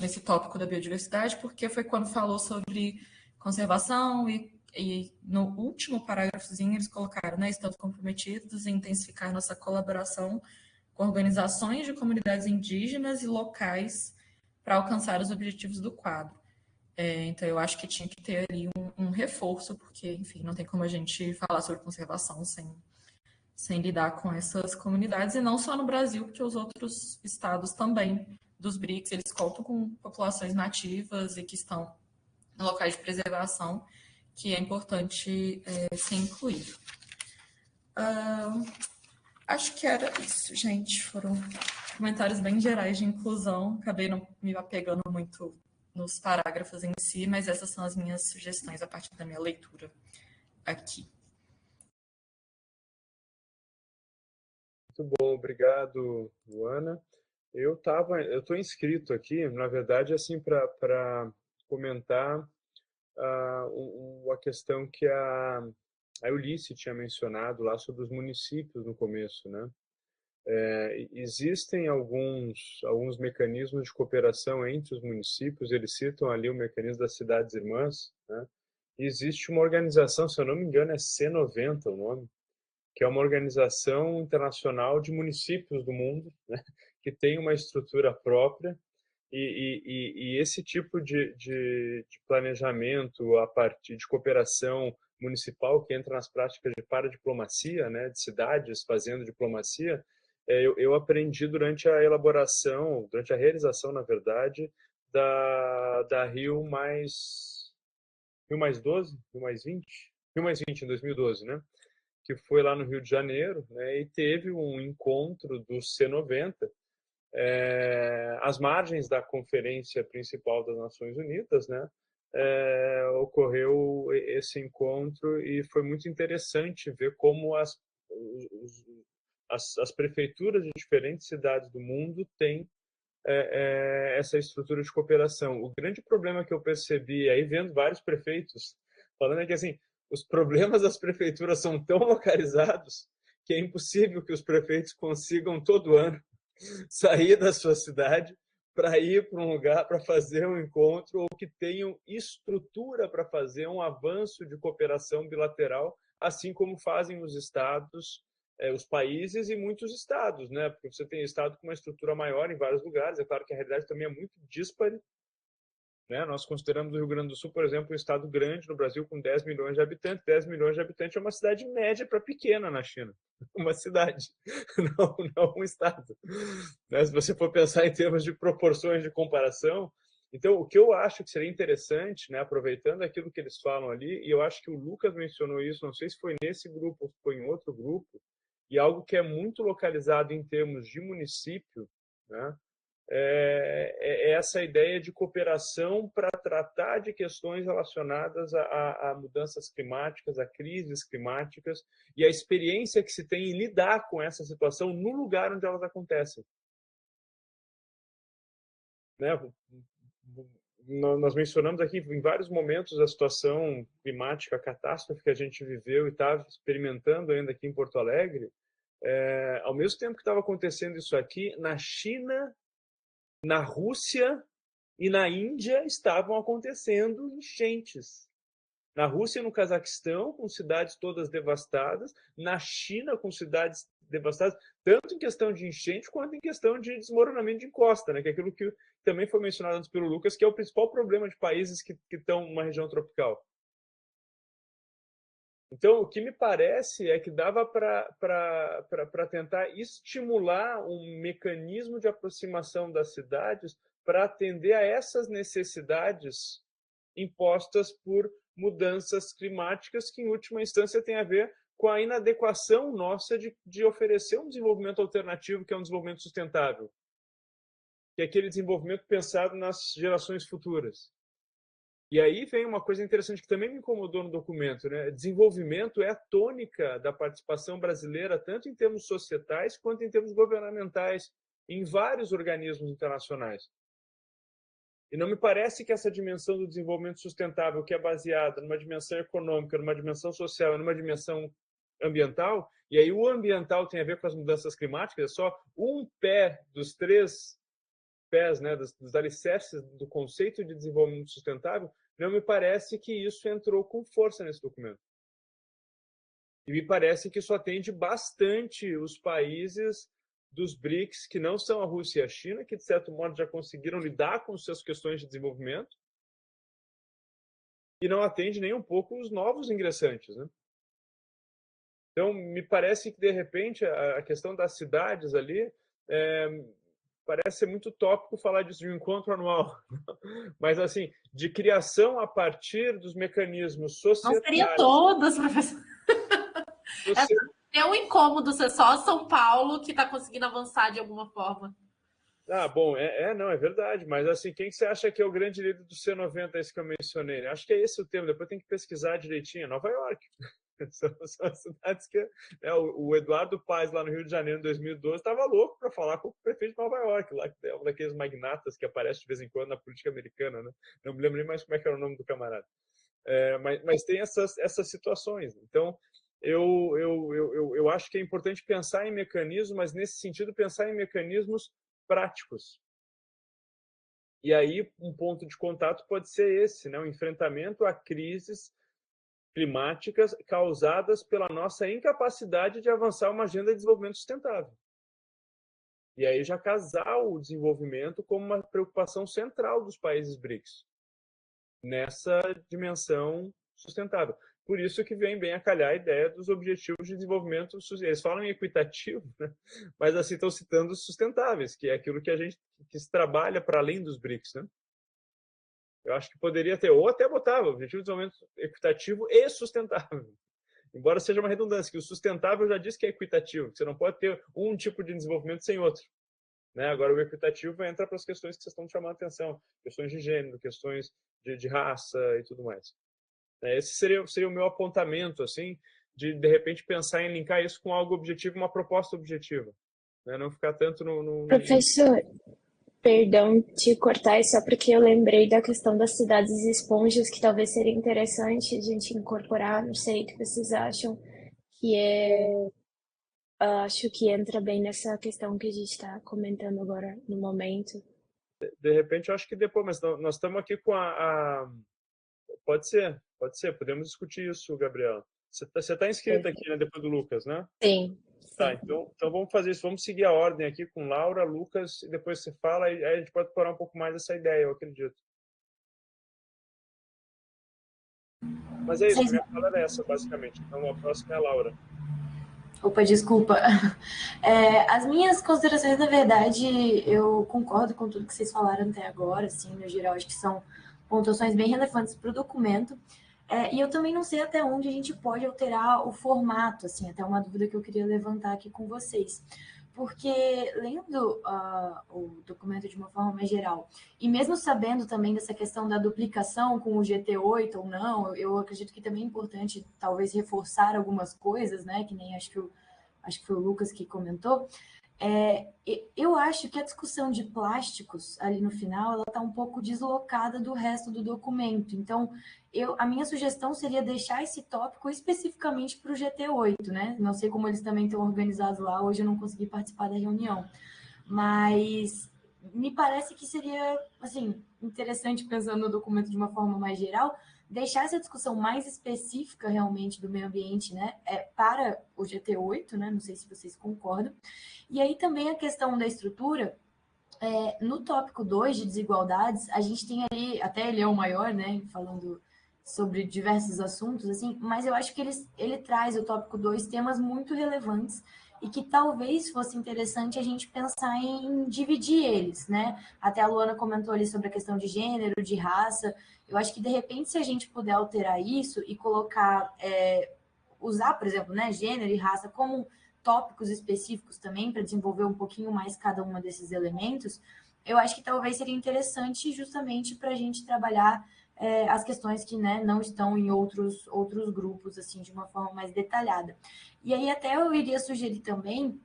nesse tópico da biodiversidade, porque foi quando falou sobre conservação e no último parágrafozinho eles colocaram, né, estamos comprometidos em intensificar nossa colaboração com organizações de comunidades indígenas e locais para alcançar os objetivos do quadro. Então, eu acho que tinha que ter ali um reforço, porque, enfim, não tem como a gente falar sobre conservação sem lidar com essas comunidades, e não só no Brasil, porque os outros estados também dos BRICS, eles contam com populações nativas e que estão em locais de preservação, que é importante ser incluído. Acho que era isso, gente. Foram comentários bem gerais de inclusão. Acabei não me apegando muito nos parágrafos em si, mas essas são as minhas sugestões a partir da minha leitura aqui. Muito bom, obrigado, Luana. Eu estou inscrito aqui, na verdade, assim, para comentar a questão que a Eunice tinha mencionado lá sobre os municípios no começo, né? Existem alguns mecanismos de cooperação entre os municípios, eles citam ali o mecanismo das cidades irmãs, né? E existe uma organização, se eu não me engano, é C90 o nome, que é uma organização internacional de municípios do mundo, né? Que tem uma estrutura própria, e esse tipo de planejamento a partir de cooperação municipal que entra nas práticas de paradiplomacia, né, de cidades fazendo diplomacia, eu aprendi durante a elaboração, durante a realização, na verdade, da Rio mais 12, Rio mais 20, Rio mais 20 em 2012, né? Que foi lá no Rio de Janeiro, né? E teve um encontro do C90 às margens da conferência principal das Nações Unidas, né? Ocorreu esse encontro e foi muito interessante ver como as prefeituras de diferentes cidades do mundo têm essa estrutura de cooperação. O grande problema que eu percebi aí, vendo vários prefeitos falando, é que assim, os problemas das prefeituras são tão localizados que é impossível que os prefeitos consigam todo ano sair da sua cidade para ir para um lugar para fazer um encontro, ou que tenham estrutura para fazer um avanço de cooperação bilateral, assim como fazem os estados, os países e muitos estados, né? Porque você tem estado com uma estrutura maior em vários lugares, é claro que a realidade também é muito díspare, né? Nós consideramos o Rio Grande do Sul, por exemplo, um estado grande no Brasil com 10 milhões de habitantes. 10 milhões de habitantes é uma cidade média para pequena na China. Uma cidade, não um estado. Né? Se você for pensar em termos de proporções de comparação. Então, o que eu acho que seria interessante, né, aproveitando aquilo que eles falam ali, e eu acho que o Lucas mencionou isso, não sei se foi nesse grupo ou se foi em outro grupo, e algo que é muito localizado em termos de município, né? é essa ideia de cooperação para tratar de questões relacionadas a mudanças climáticas, a crises climáticas e a experiência que se tem em lidar com essa situação no lugar onde elas acontecem. Né? Nós mencionamos aqui em vários momentos a situação climática, a catástrofe que a gente viveu e está experimentando ainda aqui em Porto Alegre. Ao mesmo tempo que estava acontecendo isso aqui, na China, na Rússia e na Índia estavam acontecendo enchentes. Na Rússia e no Cazaquistão, com cidades todas devastadas. Na China, com cidades devastadas, tanto em questão de enchente quanto em questão de desmoronamento de encosta, né? Que é aquilo que também foi mencionado antes pelo Lucas, que é o principal problema de países que estão numa região tropical. Então, o que me parece é que dava para tentar estimular um mecanismo de aproximação das cidades para atender a essas necessidades impostas por mudanças climáticas que, em última instância, tem a ver com a inadequação nossa de oferecer um desenvolvimento alternativo, que é um desenvolvimento sustentável, que é aquele desenvolvimento pensado nas gerações futuras. E aí vem uma coisa interessante que também me incomodou no documento, né? Desenvolvimento é a tônica da participação brasileira, tanto em termos societais quanto em termos governamentais, em vários organismos internacionais. E não me parece que essa dimensão do desenvolvimento sustentável, que é baseada numa dimensão econômica, numa dimensão social e numa dimensão ambiental, e aí o ambiental tem a ver com as mudanças climáticas, é só um pé dos 3 pés, né, dos alicerces do conceito de desenvolvimento sustentável, não me parece que isso entrou com força nesse documento. E me parece que isso atende bastante os países dos BRICS, que não são a Rússia e a China, que de certo modo já conseguiram lidar com suas questões de desenvolvimento, e não atende nem um pouco os novos ingressantes, né? Então, me parece que, de repente, a questão das cidades ali parece ser muito tópico falar disso de um encontro anual. Mas, assim, de criação a partir dos mecanismos societários... Não seria todas, professor. É um incômodo ser só São Paulo que está conseguindo avançar de alguma forma. Bom, não, é verdade, mas assim, quem que você acha que é o grande líder do C90, esse que eu mencionei? Acho que é esse o tema, depois tem que pesquisar direitinho. Nova York. São as cidades que... o Eduardo Paes, lá no Rio de Janeiro, em 2012, estava louco para falar com o prefeito de Nova York, lá, que é um daqueles magnatas que aparece de vez em quando na política americana, né? Não me lembro nem mais como é que era o nome do camarada. Mas tem essas situações. Então, eu acho que é importante pensar em mecanismos, mas nesse sentido pensar em mecanismos práticos. E aí um ponto de contato pode ser esse, né? O enfrentamento a crises climáticas causadas pela nossa incapacidade de avançar uma agenda de desenvolvimento sustentável. E aí já casar o desenvolvimento como uma preocupação central dos países BRICS nessa dimensão sustentável. Por isso que vem bem a calhar a ideia dos objetivos de desenvolvimento. Eles falam em equitativo, né? Mas assim estão citando os sustentáveis, que é aquilo que se trabalha para além dos BRICS, né? Eu acho que poderia ter, ou até botava, objetivo de desenvolvimento equitativo e sustentável. Embora seja uma redundância, que o sustentável já diz que é equitativo, que você não pode ter um tipo de desenvolvimento sem outro. Né? Agora, o equitativo entra para as questões que vocês estão chamando a atenção, questões de gênero, questões de raça e tudo mais. Esse seria o meu apontamento, assim, de repente pensar em linkar isso com algo objetivo, uma proposta objetiva. Né? Não ficar tanto no... Professor, perdão te cortar, só porque eu lembrei da questão das cidades esponjas, que talvez seria interessante a gente incorporar, não sei o que vocês acham, acho que entra bem nessa questão que a gente está comentando agora no momento. De repente, eu acho que depois, mas nós estamos aqui com Pode ser, podemos discutir isso, Gabriela. Você está inscrita aqui, né, depois do Lucas, né? Sim. Tá, então vamos fazer isso, vamos seguir a ordem aqui com Laura, Lucas, e depois você fala, e aí a gente pode explorar um pouco mais essa ideia, eu acredito. Mas é isso, minha fala era essa, basicamente. Então, a próxima é a Laura. Opa, desculpa. As minhas considerações, na verdade, eu concordo com tudo que vocês falaram até agora, assim, no geral, acho que são pontuações bem relevantes para o documento. E eu também não sei até onde a gente pode alterar o formato, assim, até uma dúvida que eu queria levantar aqui com vocês. porque lendo o documento de uma forma mais geral, e mesmo sabendo também dessa questão da duplicação com o GT8 ou não, eu acredito que também é importante talvez reforçar algumas coisas, né? Que nem acho que foi o Lucas que comentou. Eu acho que a discussão de plásticos ali no final, ela está um pouco deslocada do resto do documento. Então, a minha sugestão seria deixar esse tópico especificamente para o GT8, né? Não sei como eles também estão organizados lá, hoje eu não consegui participar da reunião. Mas me parece que seria, assim, interessante, pensando no documento de uma forma mais geral, deixar essa discussão mais específica realmente do meio ambiente, né, para o GT8, né, não sei se vocês concordam. E aí também a questão da estrutura, no tópico 2 de desigualdades, a gente tem ali, até ele é o maior, né, falando sobre diversos assuntos, assim, mas eu acho que ele traz o tópico 2 temas muito relevantes e que talvez fosse interessante a gente pensar em dividir eles, né? Até a Luana comentou ali sobre a questão de gênero, de raça. Eu acho que, de repente, se a gente puder alterar isso e colocar, usar, por exemplo, né, gênero e raça como tópicos específicos também, para desenvolver um pouquinho mais cada um desses elementos, eu acho que talvez seria interessante justamente para a gente trabalhar as questões que, né, não estão em outros grupos, assim, de uma forma mais detalhada. E aí até eu iria sugerir também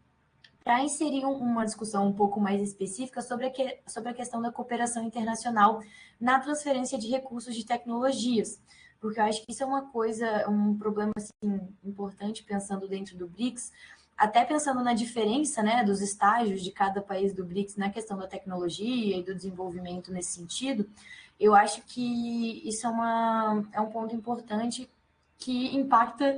para inserir uma discussão um pouco mais específica sobre a questão da cooperação internacional na transferência de recursos de tecnologias, porque eu acho que isso é uma coisa, um problema assim, importante pensando dentro do BRICS, até pensando na diferença, né, dos estágios de cada país do BRICS na questão da tecnologia e do desenvolvimento nesse sentido. Eu acho que isso é um ponto importante que impacta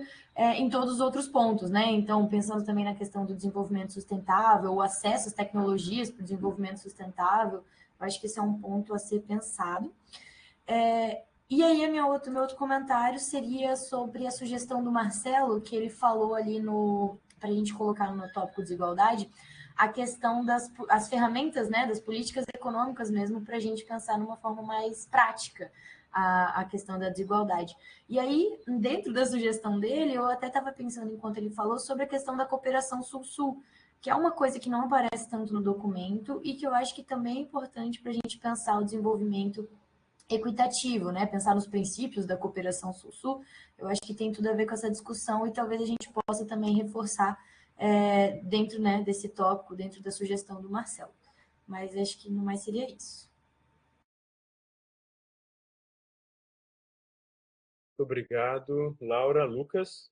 em todos os outros pontos, né? Então, pensando também na questão do desenvolvimento sustentável, o acesso às tecnologias para o desenvolvimento sustentável, eu acho que esse é um ponto a ser pensado. E aí, meu outro comentário seria sobre a sugestão do Marcelo, que ele falou ali para a gente colocar no tópico desigualdade, a questão das ferramentas, né, das políticas econômicas mesmo, para a gente pensar numa forma mais prática a questão da desigualdade. E aí, dentro da sugestão dele, eu até estava pensando, enquanto ele falou, sobre a questão da cooperação Sul-Sul, que é uma coisa que não aparece tanto no documento e que eu acho que também é importante para a gente pensar o desenvolvimento equitativo, né? Pensar nos princípios da cooperação Sul-Sul, eu acho que tem tudo a ver com essa discussão e talvez a gente possa também reforçar dentro, né, desse tópico, dentro da sugestão do Marcelo. Mas acho que no mais seria isso. Obrigado, Laura. Lucas?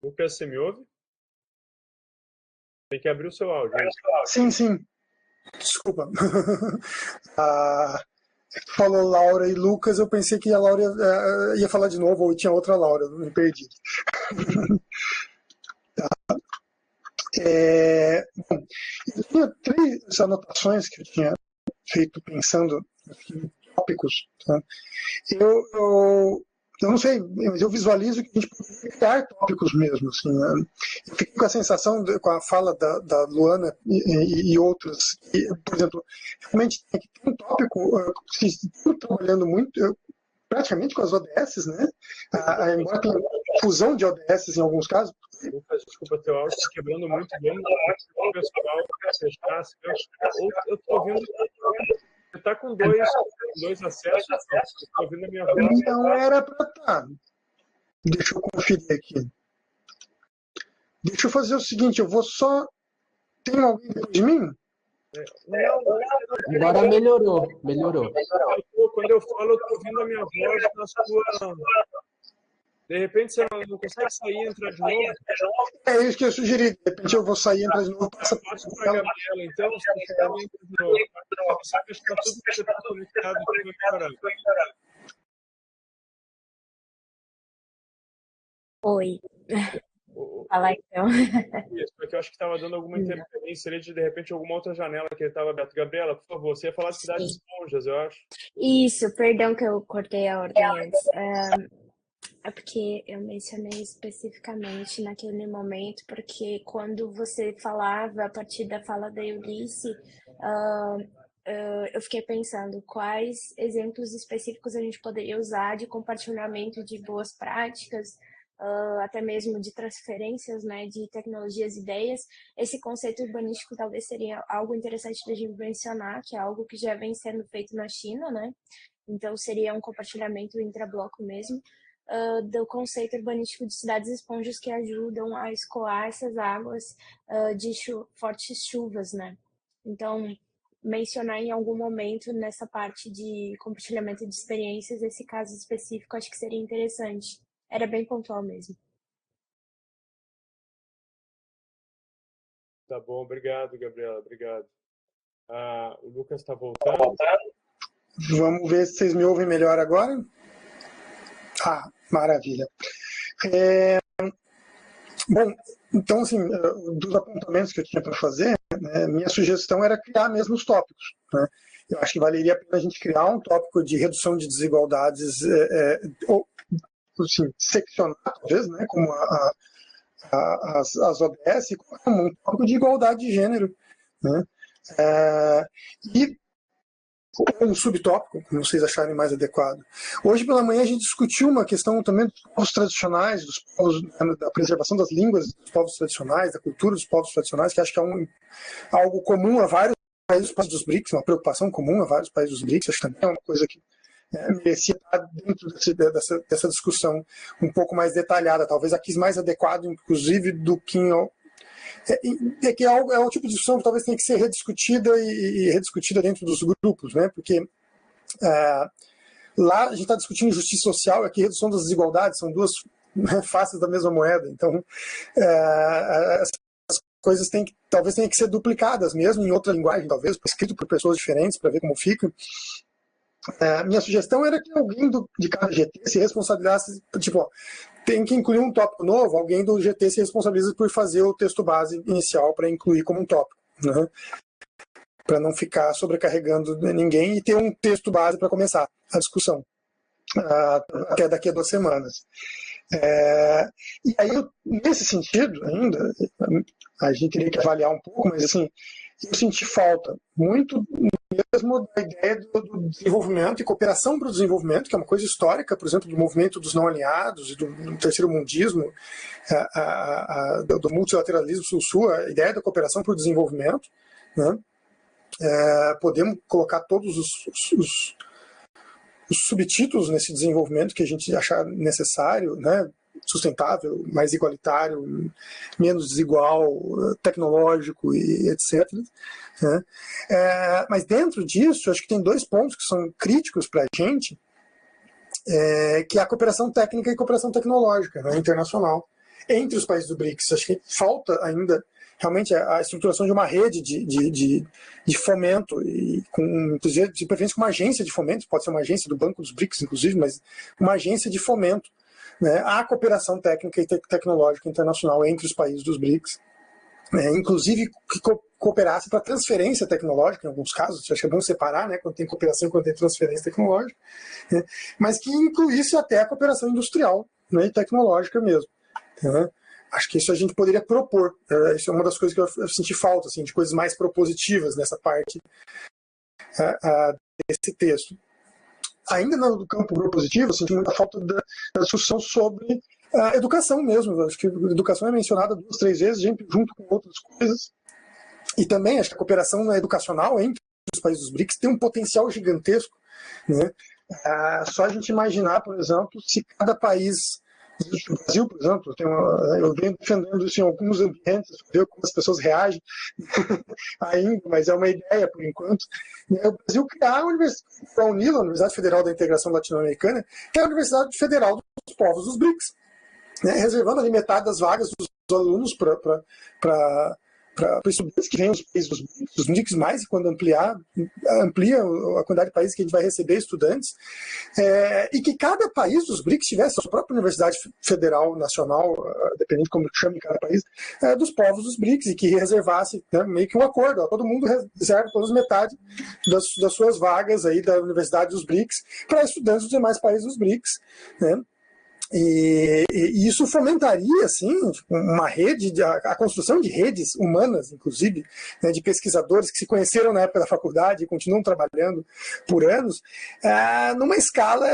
Lucas, você me ouve? Tem que abrir o seu áudio. Sim, sim. Desculpa. Falou Laura e Lucas, eu pensei que a Laura ia falar de novo, ou tinha outra Laura, me perdi. Bom, eu tinha 3 anotações que eu tinha feito pensando em tópicos. Tá? Eu não sei, mas eu visualizo que a gente pode criar tópicos mesmo. Assim, né? Eu fiquei com a sensação, com a fala da Luana e outros, que, por exemplo, realmente tem que ter um tópico, que estou trabalhando muito, praticamente com as ODS, né? Embora tenha fusão de ODS em alguns casos. Lucas, desculpa, teu áudio está quebrando muito. Vamos o pessoal fechar. Eu estou ouvindo. Você está com dois acessos? Estou ouvindo a minha voz. Não era para estar. Deixa eu conferir aqui. Deixa eu fazer o seguinte, eu vou só... Tem alguém depois de mim? Agora melhorou. Quando eu falo, eu estou ouvindo a minha voz na sua... De repente você não consegue sair e entrar de novo? É isso que eu sugeri. De repente eu vou sair e entrar de novo. Passa para a Gabriela, então. Se você não entra de novo, você acha que está tudo que você está conectado e vai parar. Oi. Fala então. Isso, porque eu acho que estava dando alguma interferência ali de repente alguma outra janela que ele estava aberto. Gabriela, por favor, você ia falar de Cidade de Esponjas, eu acho. Isso, perdão que eu cortei a ordem antes. É porque eu mencionei especificamente naquele momento, porque quando você falava, a partir da fala da Eunice, eu fiquei pensando quais exemplos específicos a gente poderia usar de compartilhamento de boas práticas, até mesmo de transferências, né, de tecnologias e ideias. Esse conceito urbanístico talvez seria algo interessante da gente mencionar, que é algo que já vem sendo feito na China, né? Então seria um compartilhamento intra-bloco mesmo, do conceito urbanístico de cidades esponjas que ajudam a escoar essas águas de fortes chuvas, né? Então, mencionar em algum momento nessa parte de compartilhamento de experiências, esse caso específico, acho que seria interessante. Era bem pontual mesmo. Tá bom, obrigado, Gabriela, obrigado. O Lucas está voltando. Vamos ver se vocês me ouvem melhor agora. Maravilha. Bom, então, assim, dos apontamentos que eu tinha para fazer, né, minha sugestão era criar mesmo os tópicos, né? Eu acho que valeria a pena a gente criar um tópico de redução de desigualdades, ou, assim, seccionar, talvez, né, como as ODS, como um tópico de igualdade de gênero, né? E um subtópico, como vocês acharem mais adequado. Hoje pela manhã a gente discutiu uma questão também dos povos tradicionais, dos povos, da preservação das línguas dos povos tradicionais, da cultura dos povos tradicionais, que acho que é algo comum a vários países dos BRICS, uma preocupação comum a vários países dos BRICS, acho que também é uma coisa que merecia estar dentro dessa discussão um pouco mais detalhada, talvez aqui mais adequado, inclusive, do que que é um tipo de discussão que talvez tenha que ser rediscutida e rediscutida dentro dos grupos, né? Porque lá a gente está discutindo justiça social, aqui redução das desigualdades, são duas faces da mesma moeda. Então, as coisas talvez tenham que ser duplicadas mesmo em outra linguagem, talvez, escrito por pessoas diferentes, para ver como fica. Minha sugestão era que alguém de cada GT se responsabilizasse, tipo, tem que incluir um tópico novo, alguém do GT se responsabiliza por fazer o texto base inicial para incluir como um tópico, né? Para não ficar sobrecarregando ninguém e ter um texto base para começar a discussão, até daqui a 2 semanas. E aí, nesse sentido, ainda, a gente teria que avaliar um pouco, mas assim, eu senti falta muito mesmo da ideia do desenvolvimento e cooperação para o desenvolvimento, que é uma coisa histórica, por exemplo, do movimento dos não alinhados e do terceiro mundismo, do multilateralismo sul-sul, a ideia da cooperação para o desenvolvimento, né? Podemos colocar todos os subtítulos nesse desenvolvimento que a gente achar necessário, né? Sustentável, mais igualitário, menos desigual, tecnológico e etc. Né? Mas dentro disso, acho que tem 2 pontos que são críticos para a gente, que é a cooperação técnica e cooperação tecnológica, né, internacional, entre os países do BRICS. Acho que falta ainda realmente a estruturação de uma rede de fomento, e inclusive, de preferência com uma agência de fomento, pode ser uma agência do Banco dos BRICS, inclusive, mas uma agência de fomento, né, à cooperação técnica e tecnológica internacional entre os países dos BRICS, inclusive que cooperasse para transferência tecnológica, em alguns casos, acho que é bom separar, né, quando tem cooperação e quando tem transferência tecnológica, né, mas que incluísse até a cooperação industrial, né, e tecnológica mesmo. Né. Acho que isso a gente poderia propor. Isso é uma das coisas que eu senti falta, assim, de coisas mais propositivas nessa parte desse texto. Ainda no campo propositivo, eu senti muita falta da discussão sobre a educação mesmo. Acho que a educação é mencionada 2, 3 vezes, junto com outras coisas. E também acho que a cooperação educacional entre os países dos BRICS tem um potencial gigantesco, né? Só a gente imaginar, por exemplo, se cada país... O Brasil, por exemplo, eu venho defendendo isso em alguns ambientes, ver como as pessoas reagem ainda, mas é uma ideia por enquanto. O Brasil criar a UNILA, a Universidade Federal da Integração Latino-Americana, que é a Universidade Federal dos Povos dos BRICS, né, reservando ali metade das vagas dos alunos para estudantes que vêm dos países dos BRICS, mais, e quando amplia a quantidade de países que a gente vai receber estudantes, e que cada país dos BRICS tivesse a sua própria Universidade Federal Nacional, dependendo de como chame cada país, dos povos dos BRICS, e que reservasse, né, meio que um acordo, todo mundo reserva pelo menos metade das suas vagas aí da Universidade dos BRICS para estudantes dos demais países dos BRICS, né? E isso fomentaria, assim, uma rede, a construção de redes humanas, inclusive, né, de pesquisadores que se conheceram na época da faculdade e continuam trabalhando por anos, numa escala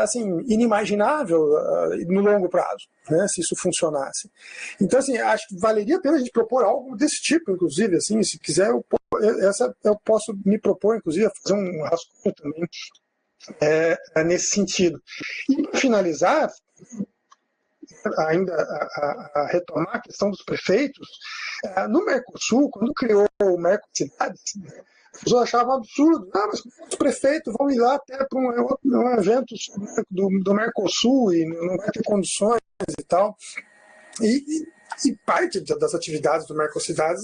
assim, inimaginável no longo prazo, né, se isso funcionasse. Então, assim, acho que valeria a pena a gente propor algo desse tipo, inclusive, assim, se quiser, eu posso me propor, inclusive, a fazer um rascunho também nesse sentido. E, para finalizar, ainda a retomar a questão dos prefeitos, no Mercosul, quando criou o Mercocidades, as pessoas achavam absurdo. Mas os prefeitos vão ir lá até para um evento do Mercosul e não vai ter condições e tal. E parte das atividades do Mercocidades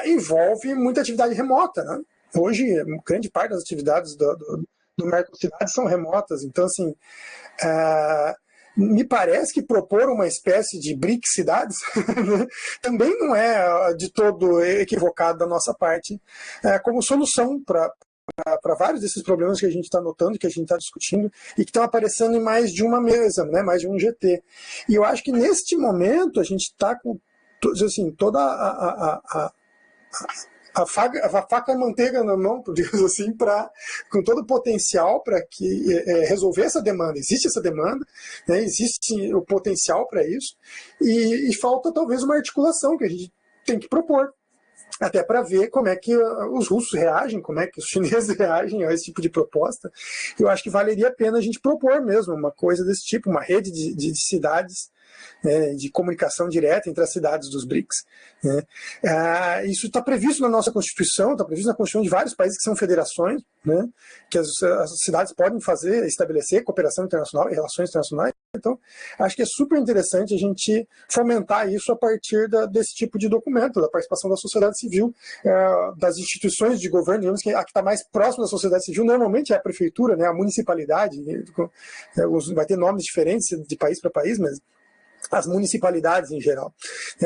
envolve muita atividade remota, né? Hoje, grande parte das atividades do Mercocidades são remotas. Então, assim, me parece que propor uma espécie de BRIC cidades também não é de todo equivocado da nossa parte como solução para vários desses problemas que a gente está notando, que a gente está discutindo e que estão aparecendo em mais de uma mesa, né, mais de um GT. E eu acho que neste momento a gente está com assim, toda a faca e a manteiga na mão, digamos assim, com todo o potencial para que resolver essa demanda. Existe essa demanda, né, existe o potencial para isso, e falta talvez uma articulação que a gente tem que propor, até para ver como é que os russos reagem, como é que os chineses reagem a esse tipo de proposta. Eu acho que valeria a pena a gente propor mesmo uma coisa desse tipo, uma rede de cidades, né, de comunicação direta entre as cidades dos BRICS. Né. Isso está previsto na nossa Constituição, está previsto na Constituição de vários países que são federações, né, que as cidades podem estabelecer cooperação internacional e relações internacionais. Então, acho que é super interessante a gente fomentar isso a partir desse tipo de documento, da participação da sociedade civil, das instituições de governo, digamos que a que está mais próxima da sociedade civil normalmente é a prefeitura, né, a municipalidade, vai ter nomes diferentes de país para país, mas as municipalidades em geral.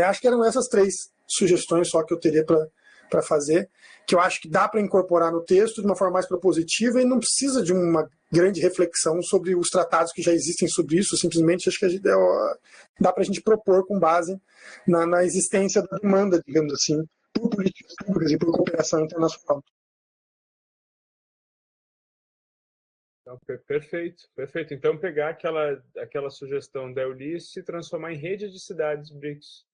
Acho que eram essas 3 sugestões só que eu teria para fazer, que eu acho que dá para incorporar no texto de uma forma mais propositiva e não precisa de uma grande reflexão sobre os tratados que já existem sobre isso, simplesmente acho que dá para a gente propor com base na existência da demanda, digamos assim, por políticas públicas e por cooperação internacional. Então, perfeito, perfeito. Então, pegar aquela sugestão da Eunice e transformar em rede de cidades BRICS.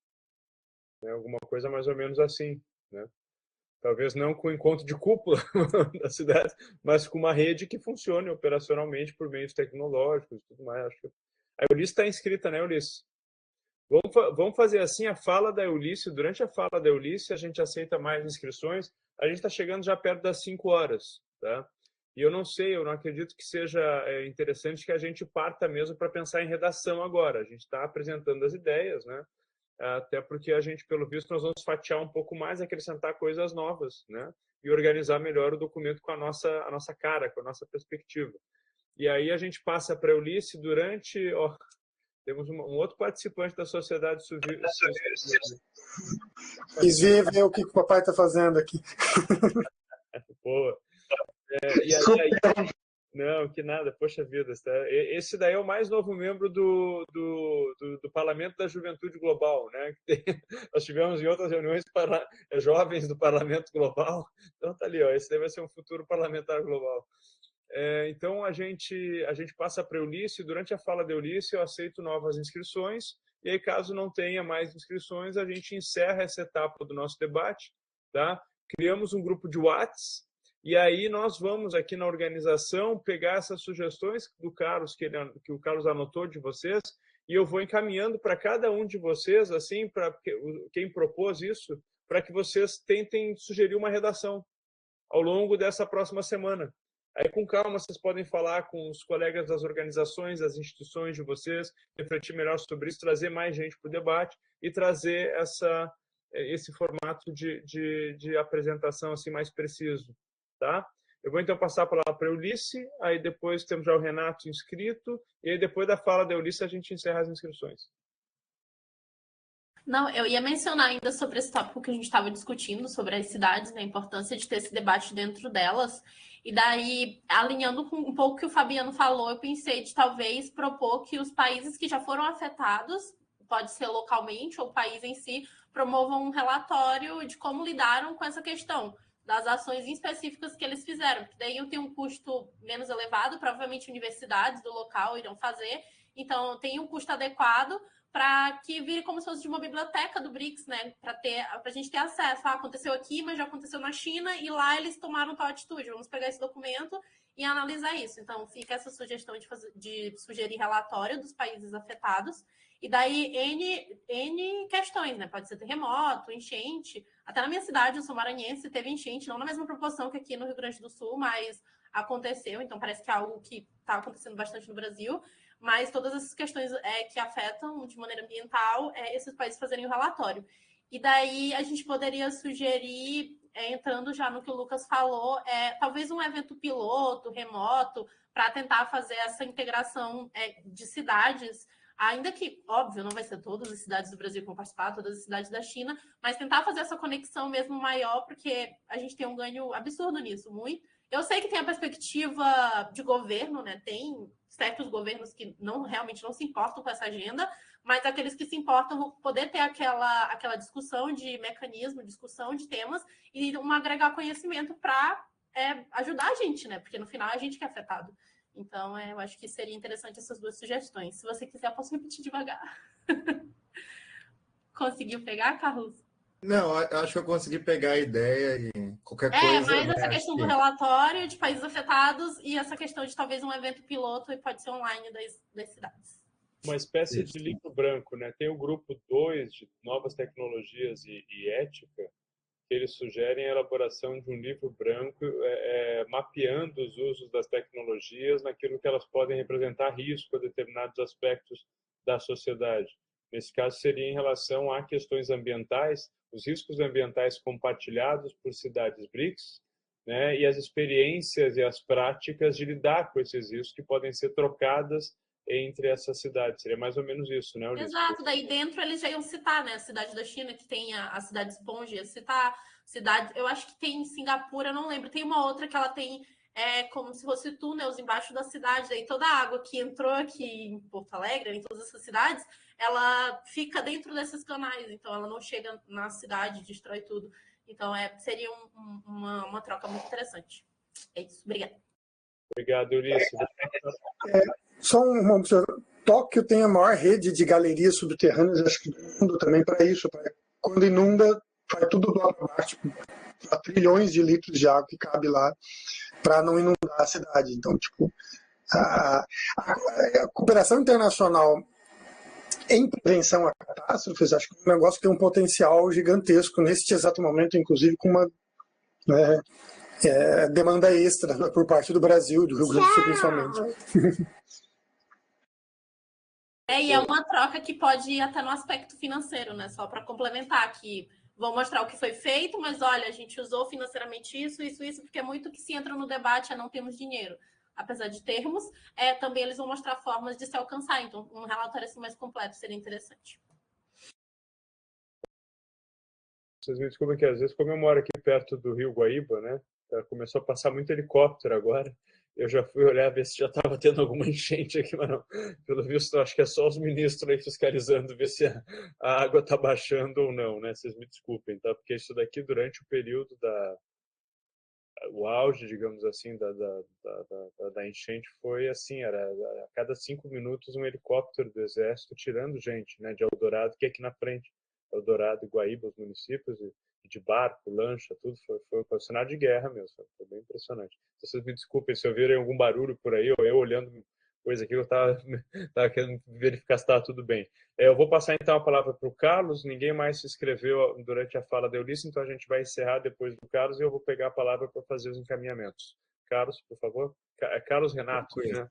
Né? Alguma coisa mais ou menos assim. Né? Talvez não com o encontro de cúpula da cidade, mas com uma rede que funcione operacionalmente por meios tecnológicos e tudo mais. Acho que a Eunice está inscrita, né, Eunice? Vamos fazer assim, a fala da Eunice, durante a fala da Eunice, a gente aceita mais inscrições. A gente está chegando já perto das 5 horas, tá? E eu não sei, eu não acredito que seja interessante que a gente parta mesmo para pensar em redação agora. A gente está apresentando as ideias, né? Até porque a gente, pelo visto, nós vamos fatiar um pouco mais, acrescentar coisas novas, né? E organizar melhor o documento com a nossa cara, com a nossa perspectiva. E aí a gente passa para a Eunice durante... temos um outro participante da sociedade civil. Quis ver o que o papai está fazendo aqui. Boa. Não, que nada, poxa vida. Esse daí é o mais novo membro do Parlamento da Juventude Global, né? Nós tivemos em outras reuniões jovens do Parlamento Global. Então tá ali, ó, esse daí vai ser um futuro parlamentar global. Então a gente passa para a Eunice. Durante a fala da Eunice eu aceito novas inscrições, e aí caso não tenha mais inscrições, a gente encerra essa etapa do nosso debate, tá? Criamos um grupo de WhatsApp, e aí nós vamos aqui na organização pegar essas sugestões do Carlos, que o Carlos anotou de vocês, e eu vou encaminhando para cada um de vocês, assim, para quem propôs isso, para que vocês tentem sugerir uma redação ao longo dessa próxima semana. Aí, com calma, vocês podem falar com os colegas das organizações, das instituições de vocês, refletir melhor sobre isso, trazer mais gente para o debate e trazer esse formato de apresentação assim, mais preciso. Tá? Eu vou, então, passar a palavra para a Eunice, aí depois temos já o Renato inscrito, e aí depois da fala da Eunice a gente encerra as inscrições. Não, eu ia mencionar ainda sobre esse tópico que a gente estava discutindo, sobre as cidades, né, a importância de ter esse debate dentro delas. E daí, alinhando com um pouco o que o Fabiano falou, eu pensei de talvez propor que os países que já foram afetados, pode ser localmente ou o país em si, promovam um relatório de como lidaram com essa questão, das ações específicas que eles fizeram. Porque daí eu tenho um custo menos elevado, provavelmente universidades do local irão fazer, então tem um custo adequado para que vire como se fosse de uma biblioteca do BRICS, né? Para a gente ter acesso. Aconteceu aqui, mas já aconteceu na China, e lá eles tomaram tal atitude. Vamos pegar esse documento e analisar isso. Então, fica essa sugestão de sugerir relatório dos países afetados. E daí, N questões, né? Pode ser terremoto, enchente. Até na minha cidade, eu sou maranhense, teve enchente, não na mesma proporção que aqui no Rio Grande do Sul, mas aconteceu. Então, parece que é algo que está acontecendo bastante no Brasil. Mas todas essas questões que afetam de maneira ambiental, esses países fazerem o relatório. E daí a gente poderia sugerir, entrando já no que o Lucas falou, talvez um evento piloto, remoto, para tentar fazer essa integração de cidades, ainda que, óbvio, não vai ser todas as cidades do Brasil que vão participar, todas as cidades da China, mas tentar fazer essa conexão mesmo maior, porque a gente tem um ganho absurdo nisso, muito. Eu sei que tem a perspectiva de governo, né? Tem certos governos que realmente não se importam com essa agenda, mas aqueles que se importam vão poder ter aquela discussão de mecanismo, discussão de temas e agregar conhecimento para ajudar a gente, né? Porque no final é a gente que é afetado. Então, eu acho que seria interessante essas duas sugestões. Se você quiser, eu posso repetir devagar. Conseguiu pegar, Carlos? Não, eu acho que eu consegui pegar a ideia e qualquer coisa. Mas essa questão do relatório de países afetados e essa questão de talvez um evento piloto e pode ser online das cidades. Uma espécie de livro branco, né? Tem o grupo 2 de novas tecnologias e ética, que eles sugerem a elaboração de um livro branco mapeando os usos das tecnologias naquilo que elas podem representar risco a determinados aspectos da sociedade. Nesse caso, seria em relação a questões ambientais, os riscos ambientais compartilhados por cidades BRICS, né, e as experiências e as práticas de lidar com esses riscos que podem ser trocadas entre essas cidades. Seria mais ou menos isso, né, Ulisses? Exato, daí dentro eles já iam citar, né, a cidade da China, que tem a cidade esponja, ia citar cidade, eu acho que tem em Singapura, não lembro, tem uma outra que ela tem como se fosse túneis embaixo da cidade, daí toda a água que entrou aqui em Porto Alegre, em todas essas cidades, ela fica dentro desses canais, então ela não chega na cidade, destrói tudo. Então seria uma troca muito interessante. É isso, obrigada. Obrigado, Ulisses. Só uma observação. Tóquio tem a maior rede de galerias subterrâneas, acho que do mundo também, para isso. Quando inunda, vai tudo lá para baixo. Há trilhões de litros de água que cabe lá para não inundar a cidade. Então, a cooperação internacional em prevenção a catástrofes, acho que é um negócio que tem um potencial gigantesco neste exato momento, inclusive com uma demanda extra por parte do Brasil, do Rio Grande do Sul principalmente. E é uma troca que pode ir até no aspecto financeiro, né? Só para complementar, que vão mostrar o que foi feito, mas olha, a gente usou financeiramente isso, porque é muito que se entra no debate, não temos dinheiro. Apesar de termos, também eles vão mostrar formas de se alcançar. Então, um relatório assim mais completo seria interessante. Vocês me desculpem que às vezes, como eu moro aqui perto do Rio Guaíba, né? Começou a passar muito helicóptero agora. Eu já fui olhar, ver se já estava tendo alguma enchente aqui, mas não. Pelo visto, acho que é só os ministros aí fiscalizando, ver se a água está baixando ou não, né? Vocês me desculpem, tá? Porque isso daqui, durante o período o auge, digamos assim, da enchente foi assim, era a cada 5 minutos um helicóptero do Exército tirando gente, né? De Eldorado, que é aqui na frente. Eldorado e Guaíba, os municípios, e de barco, lancha, tudo, foi um cenário de guerra mesmo, foi bem impressionante. Vocês me desculpem se ouvirem algum barulho por aí, ou eu olhando coisa aqui, eu estava querendo verificar se estava tudo bem. Eu vou passar então a palavra para o Carlos, ninguém mais se inscreveu durante a fala da Ulisses, então a gente vai encerrar depois do Carlos e eu vou pegar a palavra para fazer os encaminhamentos. Carlos, por favor. Carlos Renato, né?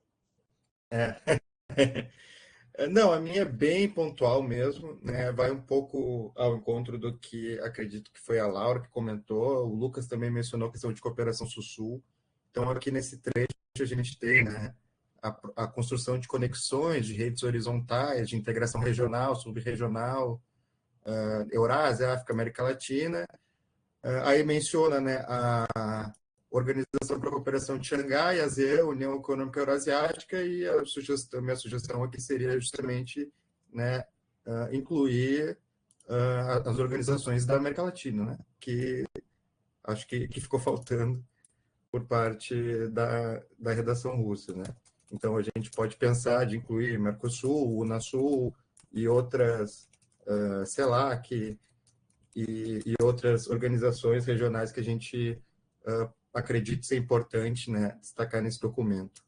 Não, a minha é bem pontual mesmo, né? Vai um pouco ao encontro do que acredito que foi a Laura que comentou, o Lucas também mencionou a questão de cooperação sul-sul. Então, aqui nesse trecho a gente tem, né, a construção de conexões, de redes horizontais, de integração regional, subregional, Eurásia, África, América Latina. Aí menciona, né, a Organização para a Cooperação de Xangai, ASEAN, União Econômica Eurasiática, e minha sugestão aqui seria justamente, né, incluir as organizações da América Latina, né, que acho que ficou faltando por parte da redação russa, né. Então, a gente pode pensar de incluir Mercosul, Unasul e outras, CELAC, e outras organizações regionais que a gente acredita ser importante, né, destacar nesse documento.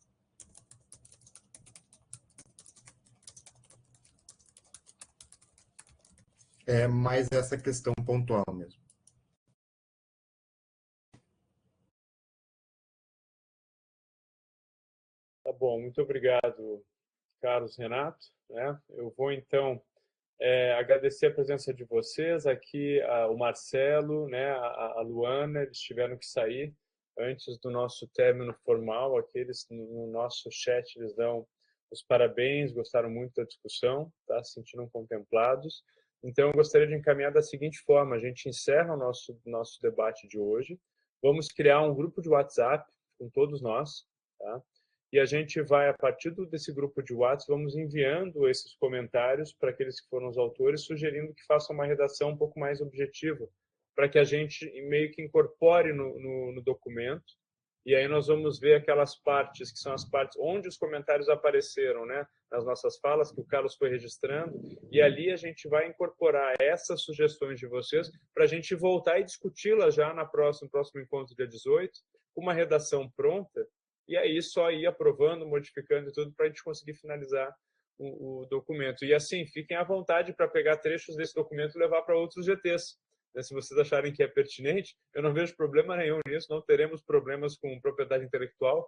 É mais essa questão pontual mesmo. Tá bom, muito obrigado, Carlos, Renato. Né? Eu vou, então, agradecer a presença de vocês aqui, o Marcelo, né, a Luana, eles tiveram que sair antes do nosso término formal. Aqueles no nosso chat, eles dão os parabéns, gostaram muito da discussão, tá? Se sentiram contemplados. Então, eu gostaria de encaminhar da seguinte forma: a gente encerra o nosso debate de hoje, vamos criar um grupo de WhatsApp com todos nós, tá? E a gente vai, a partir desse grupo de WhatsApp, vamos enviando esses comentários para aqueles que foram os autores, sugerindo que façam uma redação um pouco mais objetiva, para que a gente meio que incorpore no documento. E aí nós vamos ver aquelas partes que são as partes onde os comentários apareceram, né, nas nossas falas, que o Carlos foi registrando, e ali a gente vai incorporar essas sugestões de vocês para a gente voltar e discuti-las já no próximo encontro, dia 18, com uma redação pronta, e aí só ir aprovando, modificando e tudo para a gente conseguir finalizar o documento. E assim, fiquem à vontade para pegar trechos desse documento e levar para outros GTs. Se vocês acharem que é pertinente, eu não vejo problema nenhum nisso, não teremos problemas com propriedade intelectual.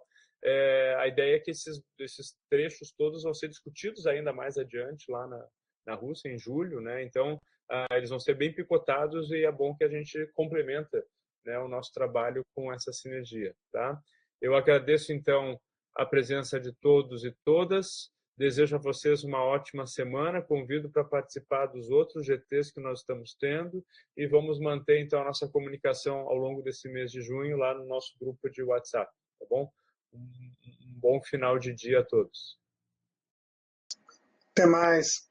A ideia é que esses trechos todos vão ser discutidos ainda mais adiante lá na Rússia, em julho, né? Então, eles vão ser bem picotados e é bom que a gente complementa, né, o nosso trabalho com essa sinergia, tá? Eu agradeço, então, a presença de todos e todas. Desejo a vocês uma ótima semana. Convido para participar dos outros GTs que nós estamos tendo e vamos manter, então, a nossa comunicação ao longo desse mês de junho lá no nosso grupo de WhatsApp, tá bom? Um bom final de dia a todos. Até mais.